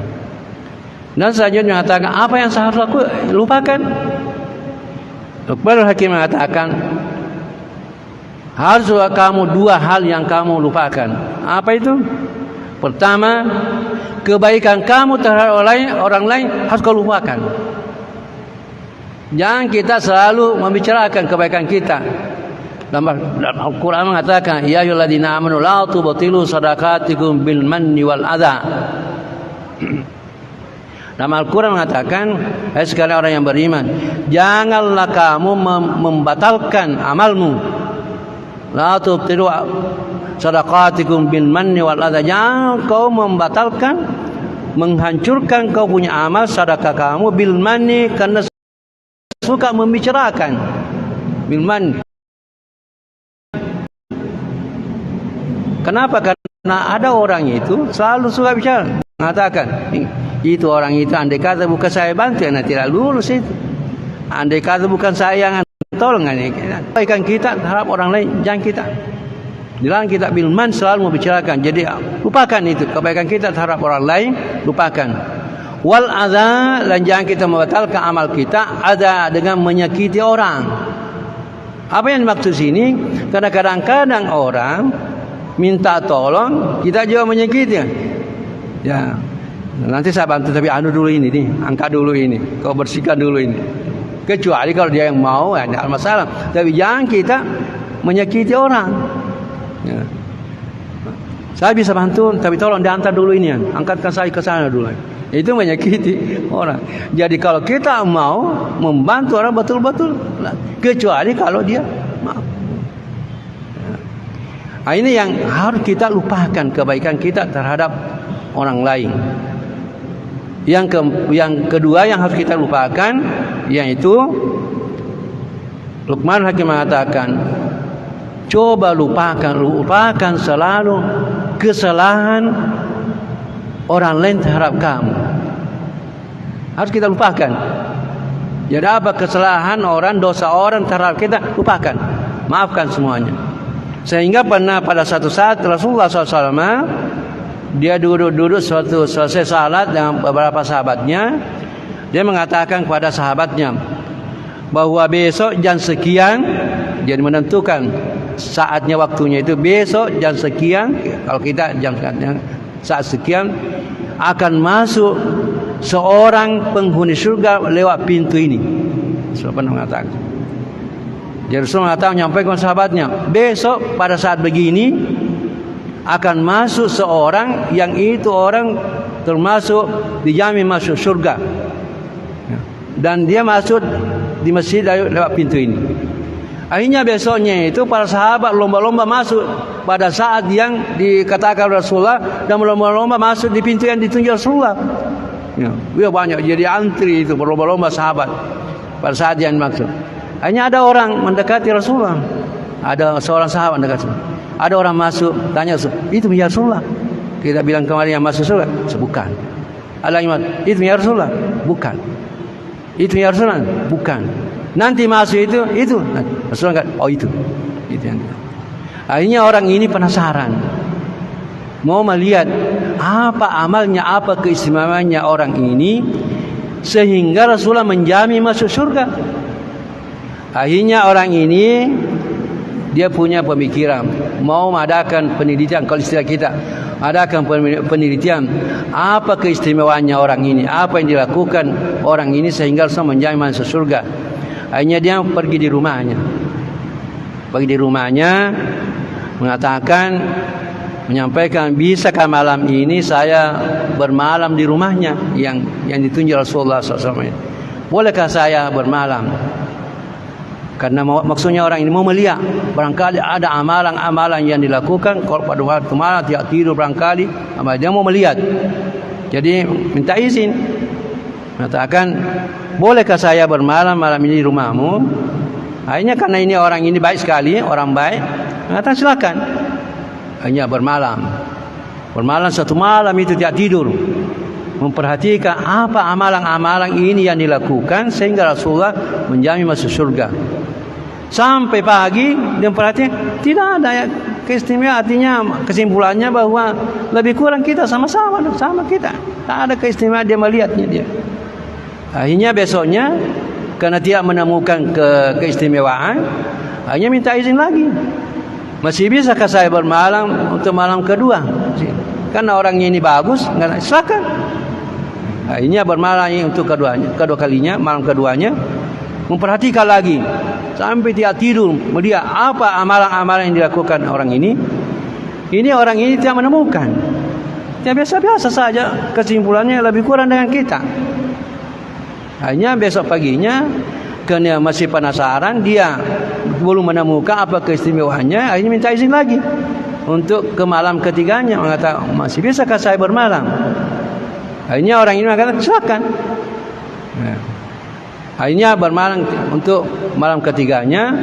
Dan selanjutnya mengatakan, apa yang saya harus lupakan? Luqmanul Hakim mengatakan, harus kamu 2 hal yang kamu lupakan. Apa itu? Pertama, kebaikan kamu terhadap orang lain harus kau lupakan. Jangan kita selalu membicarakan kebaikan kita. Dalam Al-Quran mengatakan, ya ayyuhalladzina amanu la tubtilu shadaqatikum bil manni wal adha. Dalam Al-Quran mengatakan, hai sekalian orang yang beriman, janganlah kamu membatalkan amalmu. La tubtilu shadaqatikum bil manni wal adha. Jangan kau membatalkan, menghancurkan kau punya amal sedekah kamu bil manni, karena suka membicarakan bil manni. Kenapa? Karena ada orang itu selalu suka bicara, mengatakan, itu orang itu andai kata bukan saya bantu, nanti tidak lulus itu. Andai kata bukan saya yang tolong, kebaikan kita terhadap orang lain jangan kita. Dilarang kita bil man, selalu membicarakan. Jadi lupakan itu kebaikan kita terhadap orang lain, lupakan. Wal adza, dan jangan kita membatalkan amal kita ada dengan menyakiti orang. Apa yang dimaksud sini? Karena kadang-kadang orang minta tolong, kita juga menyakiti. Ya, nanti saya bantu, tapi anu dulu ini nih, angkat dulu ini, kau bersihkan dulu ini. Kecuali kalau dia yang mau, ya tidak masalah. Tapi jangan kita menyakiti orang. Ya. Saya bisa bantu, tapi tolong diantar dulu ini, angkatkan saya ke sana dulu. Itu menyakiti orang. Jadi kalau kita mau membantu orang betul-betul, kecuali kalau dia mau. Nah, ini yang harus kita lupakan, kebaikan kita terhadap orang lain. Yang kedua yang harus kita lupakan, yaitu Luqman Hakim mengatakan, coba lupakan selalu kesalahan orang lain terhadap kamu. Harus kita lupakan. Jadi apa kesalahan orang, dosa orang terhadap kita, lupakan, maafkan semuanya. Sehingga pernah pada satu saat Rasulullah SAW, dia duduk suatu selesai salat dengan beberapa sahabatnya, dia mengatakan kepada sahabatnya bahwa besok jam sekian, dia menentukan saatnya, waktunya itu besok jam sekian, kalau kita saat sekian akan masuk seorang penghuni surga lewat pintu ini. Rasulullah mengatakan. Jadi Rasulullah mengatakan, menyampaikan sahabatnya, besok pada saat begini akan masuk seorang yang itu orang termasuk dijamin masuk surga, dan dia masuk di masjid lewat pintu ini. Akhirnya besoknya itu para sahabat lomba-lomba masuk pada saat yang dikatakan Rasulullah, dan lomba-lomba masuk di pintu yang ditunjuk Rasulullah. Ya, banyak, jadi antri itu berlomba-lomba sahabat pada saat yang dimaksud. Akhirnya ada orang mendekati Rasulullah, ada seorang sahabat mendekat. Ada orang masuk, tanya, itu ya Rasulullah. Kita bilang kemarin yang masuk surga, bukan. Ada yang itu ya Rasulullah, bukan. Itu ya Rasulullah, bukan. Nanti masuk itu. Rasulullah kata, oh itu yang. Akhirnya orang ini penasaran, mau melihat apa amalnya, apa keistimewaannya orang ini, sehingga Rasulullah menjamin masuk surga. Akhirnya orang ini dia punya pemikiran, mau mengadakan penelitian, kalau istilah kita, adakan penelitian apa keistimewaannya orang ini, apa yang dilakukan orang ini sehingga Rasulullah menjamin masuk surga. Akhirnya dia pergi di rumahnya. Mengatakan, menyampaikan, bisakah malam ini saya bermalam di rumahnya yang ditunjuk Rasulullah SAW. bolehkah saya bermalam? Karena maksudnya orang ini mau melihat, barangkali ada amalan-amalan yang dilakukan kalau pada waktu malam tidak tidur, barangkali dia mau melihat. Jadi minta izin, mengatakan, bolehkah saya bermalam malam ini di rumahmu? Akhirnya karena ini orang ini baik sekali, orang baik, mengatakan silakan. Hanya bermalam satu malam itu tidak tidur, memperhatikan apa amalan-amalan ini yang dilakukan sehingga Rasulullah menjamin masuk surga. Sampai pagi dia perhatikan tidak ada keistimewaan, artinya kesimpulannya bahwa lebih kurang kita sama-sama kita, tak ada keistimewaan, dia melihatnya dia. Akhirnya besoknya karena tidak menemukan keistimewaan, akhirnya minta izin lagi. Masih bisakah saya bermalam untuk malam kedua? Karena orangnya ini bagus, silakan. Akhirnya bermalam untuk kedua kalinya, malam keduanya, memperhatikan lagi sampai tidak tidur, melihat apa amalan-amalan yang dilakukan orang ini. Ini orang ini tidak menemukan, ya biasa-biasa saja, kesimpulannya lebih kurang dengan kita. Hanya besok paginya karena masih penasaran, dia belum menemukan apa keistimewaannya, akhirnya minta izin lagi untuk ke malam ketiganya, mengatakan, masih bisakah saya bermalam? Akhirnya orang ini mengatakan silakan. Akhirnya bermalam untuk malam ketiganya,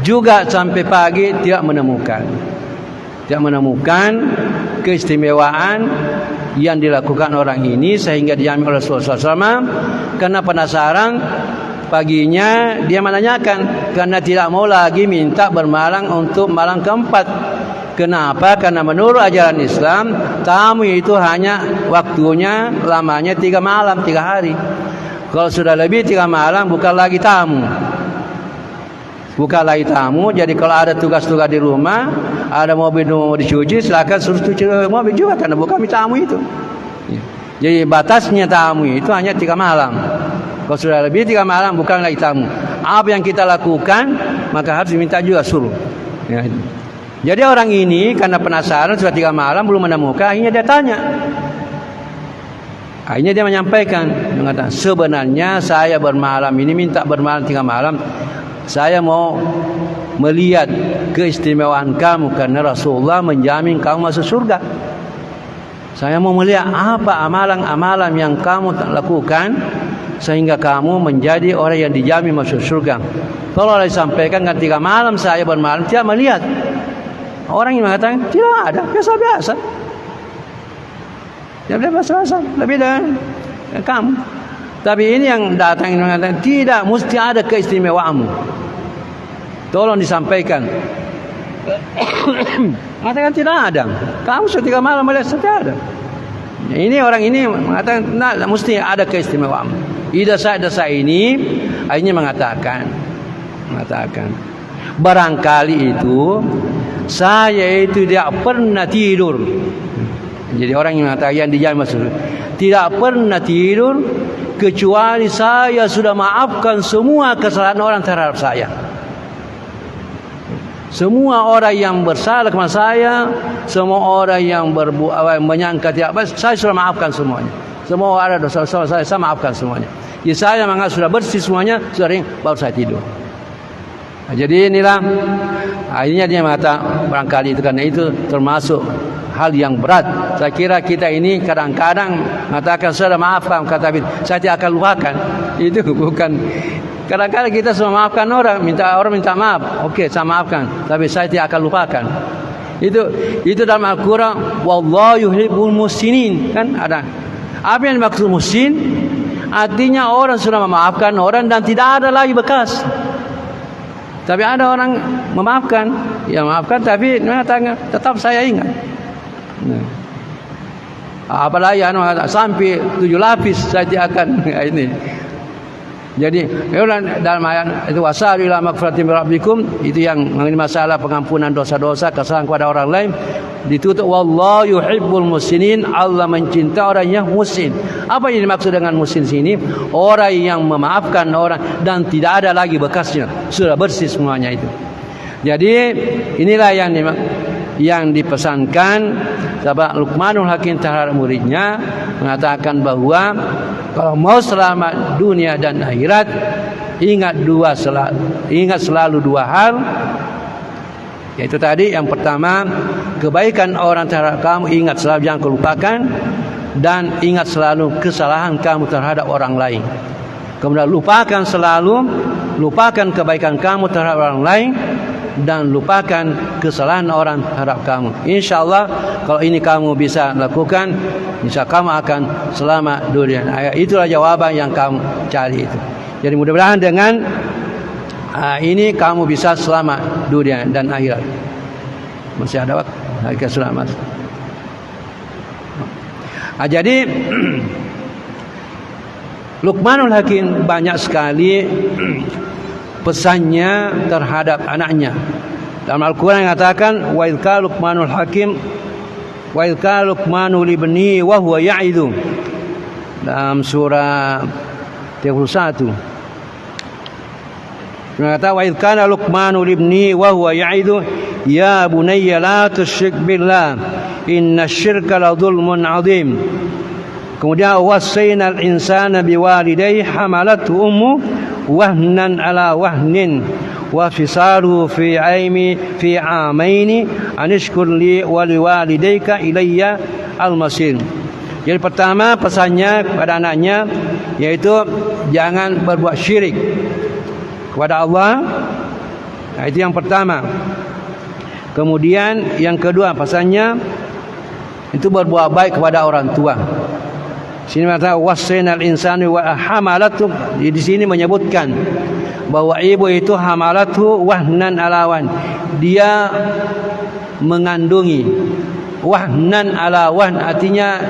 juga sampai pagi tidak menemukan keistimewaan yang dilakukan orang ini, sehingga dijamin oleh Rasulullah SAW. Karena penasaran, paginya dia menanyakan, karena tidak mau lagi minta bermalam untuk malam keempat. Kenapa? Karena menurut ajaran Islam, tamu itu hanya waktunya lamanya 3 malam 3 hari. Kalau sudah lebih 3 malam bukan lagi tamu. Jadi kalau ada tugas-tugas di rumah, ada mobil mau dicuci, silakan suruh cuci mobil juga, karena bukan tamu itu. Jadi batasnya tamu itu hanya 3 malam. Kalau sudah lebih 3 malam bukan lagi tamu. Apa yang kita lakukan maka harus diminta juga suruh. Ya. Jadi orang ini karena penasaran sudah 3 malam belum menemukan, akhirnya dia tanya. Akhirnya dia menyampaikan, mengatakan, sebenarnya saya bermalam ini minta bermalam 3 malam. Saya mau melihat keistimewaan kamu karena Rasulullah menjamin kamu masuk surga. Saya mau melihat apa amalan-amalan yang kamu lakukan sehingga kamu menjadi orang yang dijamin masuk surga. Kalau disampaikan kan 3 malam saya bermalam tidak melihat. Orang yang mengatakan tidak ada, biasa-biasa. Ya biasa-biasa, lebih dari kamu. Tapi ini yang datang ini mengatakan tidak, mesti ada keistimewaanmu. Tolong disampaikan. Mengatakan tidak ada. Kamu sudah 3 malam melihat tidak ada. Ini orang ini mengatakan tidak, mesti ada keistimewaan. Ida ini akhirnya mengatakan barangkali itu saya itu tidak pernah tidur. Jadi orang yang mengatakan yang dijamin masuk tidak pernah tidur kecuali saya sudah maafkan semua kesalahan orang terhadap saya. Semua orang yang bersalah kepada saya, semua orang yang menyangka tidak baik, saya sudah maafkan semuanya. Semua orang dosa saya maafkan semuanya. Jadi saya menganggap sudah bersih semuanya, sudah ring, baru saya tidur. Nah, jadi inilah akhirnya dia mengatakan barangkali itu karena itu termasuk hal yang berat. Saya kira kita ini kadang-kadang mengatakan sudah maafkan, kata saya tidak akan lupakan. Itu bukan. Kadang-kadang kita semua maafkan orang minta maaf, oke, saya maafkan, tapi saya tidak akan lupakan. Itu dalam Al-Quran, wallahu yuhibbul muhsinin, kan ada. Apa yang dimaksud muhsin? Artinya orang sudah memaafkan orang dan tidak ada lagi bekas. Tapi ada orang memaafkan, ya maafkan, tapi mengatakan tetap saya ingat. Nah. Apalagi sampai 7 lapis saya tidak akan ini. Jadi dalam ayat itu wasari ila magfiratin min rabbikum, itu yang mengenai masalah pengampunan dosa-dosa kesalahan kepada orang lain, ditutup wallahu yuhibbul muhsinin, Allah mencintai orang yang muhsin. Apa yang dimaksud dengan muhsin sini? Orang yang memaafkan orang dan tidak ada lagi bekasnya, sudah bersih semuanya itu. Jadi inilah yang dipesankan Sebab Luqmanul Hakim terhadap muridnya mengatakan bahwa kalau mau selamat dunia dan akhirat, ingat selalu dua hal. Yaitu tadi yang pertama, kebaikan orang terhadap kamu ingat selalu, jangan kau lupakan. Dan ingat selalu kesalahan kamu terhadap orang lain. Kemudian lupakan kebaikan kamu terhadap orang lain, dan lupakan kesalahan orang terhadap kamu. InsyaAllah kalau ini kamu bisa lakukan, insya kamu akan selamat dunia. Itulah jawaban yang kamu cari itu. Jadi mudah-mudahan dengan ini kamu bisa selamat dunia dan akhirat. Masih ada waktu? Kita selamat. Jadi Luqmanul Hakim banyak sekali pesannya terhadap anaknya. Dalam Al-Quran mengatakan, wa idh qala Luqmanul Hakim wa idh qala Luqmanu libni wa huwa ya'idhu. Dalam surah 31 mengatakan, wa idh qala Luqmanu libni wa huwa ya'idhu ya bunayya la tusyrik billah inna syirka la dhulmun 'adzim. Kemudian wasainal insana biwalidayhi hamalathu ummu wahnan ala wahnin wa fisaluhu fi amaini anishkur li wa liwalidayka ilayya al-masir. Jadi pertama pesannya kepada anaknya yaitu jangan berbuat syirik kepada Allah. Itu yang pertama. Kemudian yang kedua pesannya itu berbuat baik kepada orang tua. Sini mengatakan wasainal insani wa hamalatu. Di sini menyebutkan bahwa ibu itu hamalatu wahnan alawan. Dia mengandungi. Wahnan alawan artinya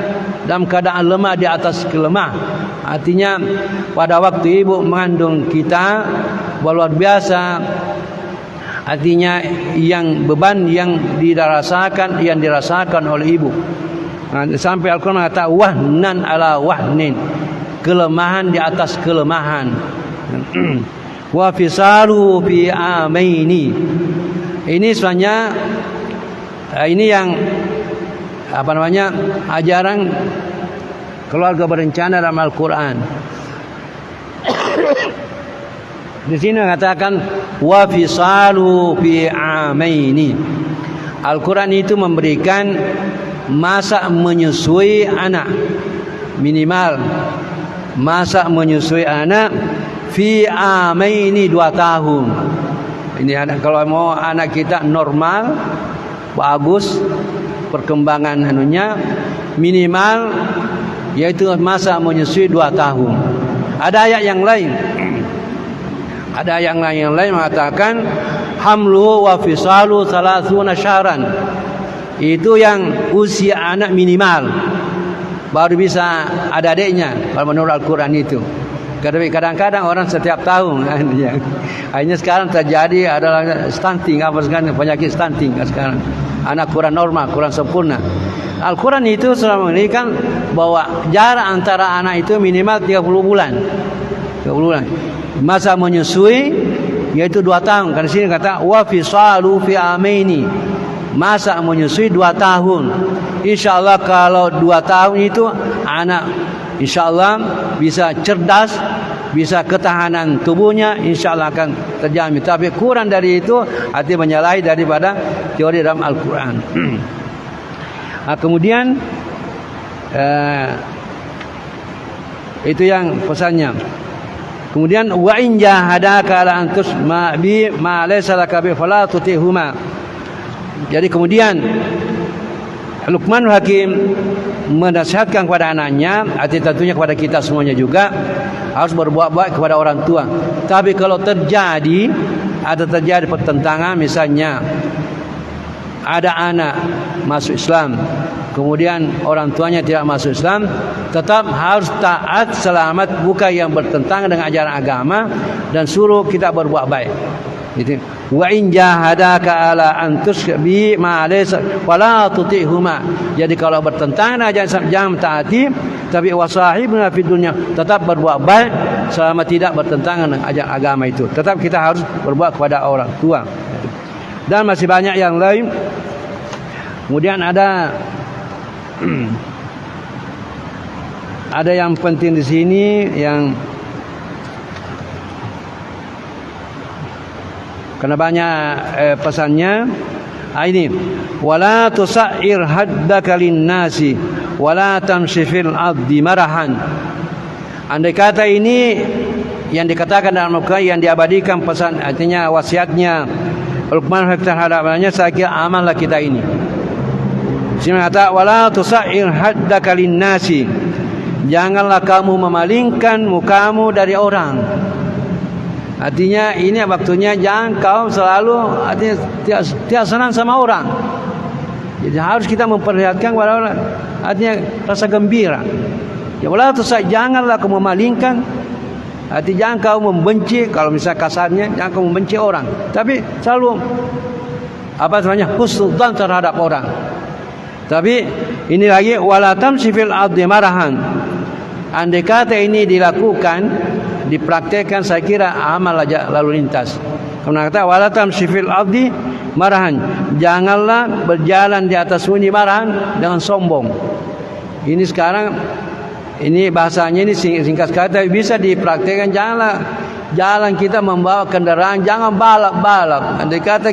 dalam keadaan lemah di atas kelemah. Artinya pada waktu ibu mengandung kita luar biasa. Artinya yang beban yang dirasakan oleh ibu. Sampai Al-Quran mengatakan wahnan ala wahnin, kelemahan di atas kelemahan. Wa fisalu fi amaini. Ini sebenarnya ini yang ajaran keluarga berencana dalam Al-Quran. Di sini mengatakan wa fisalu fi amaini. Al-Quran itu memberikan masa menyusui anak, minimal masa menyusui anak fi amaini 2 tahun. Ini anak, kalau mau anak kita normal bagus perkembangan anunya, minimal yaitu masa menyusui 2 tahun. Ada ayat yang lain. Ada yang lain mengatakan hamluhu wa fisalu 30 syahran. Itu yang usia anak minimal baru bisa ada adiknya kalau menurut Al-Quran itu. Kadang-kadang orang setiap tahun akhirnya sekarang terjadi adalah stunting, penyakit stunting sekarang. Anak kurang normal, kurang sempurna. Al-Quran itu sudah memberikan bahwa jarak antara anak itu minimal 30 bulan. 30 bulan. Masa menyusui yaitu 2 tahun. Karena sini kata wa fisalu fi amaini. Masa menyusui 2 tahun. InsyaAllah kalau 2 tahun itu anak InsyaAllah bisa cerdas, bisa ketahanan tubuhnya InsyaAllah akan terjamin. Tapi kurang dari itu artinya menyalahi daripada teori dalam Al-Quran. Kemudian itu yang pesannya. Kemudian wa in jahadaka ala an tusma bi ma laysa laka bi fala tutihuma. Jadi kemudian Luqmanul Hakim menasihatkan kepada anaknya, arti tentunya kepada kita semuanya juga, harus berbuat baik kepada orang tua. Tapi kalau terjadi pertentangan, misalnya ada anak masuk Islam, kemudian orang tuanya tidak masuk Islam, tetap harus taat selamat, bukan yang bertentangan dengan ajaran agama, dan suruh kita berbuat baik. Gitu. Wa in jahadaka ala an tusbi ma laysa wala tutihuma. Jadi kalau bertentangan jangan taati, tapi wasahibna fid dunya, tetap berbuat baik selama tidak bertentangan dengan ajaran agama itu. Tetap kita harus berbuat kepada orang tua. Dan masih banyak yang lain. Kemudian ada ada yang penting di sini yang karena banyak pesannya. Ini wala tusair haddaka linnasi wala tamshi fil ardi marahan. Andai kata ini yang dikatakan dalam Al-Quran, yang diabadikan pesan, artinya wasiatnya Luqman terhadapnya, saya kira amallah kita ini. Sini kata wala tusair haddaka linnasi, janganlah kamu memalingkan mukamu dari orang. Artinya ini waktunya jangan kau selalu artinya tidak senang sama orang. Jadi harus kita memperlihatkan kepada orang, artinya rasa gembira. Ya wala tusair, janganlah kamu memalingkan. Artinya jangan kau membenci, kalau misalnya kasarnya jangan kau membenci orang, tapi selalu husnudzan terhadap orang. Tapi ini lagi wala tamshi fil ardi marahan. Andai kata ini dilakukan, dipraktekkan, saya kira amal lalu lintas. Karena kata wala tamshi fil ardi marahan, janganlah berjalan di atas bumi marahan dengan sombong. Ini sekarang ini bahasanya ini singkat kata bisa dipraktekkan. Janganlah jalan kita membawa kendaraan, jangan balap-balap. Andai kata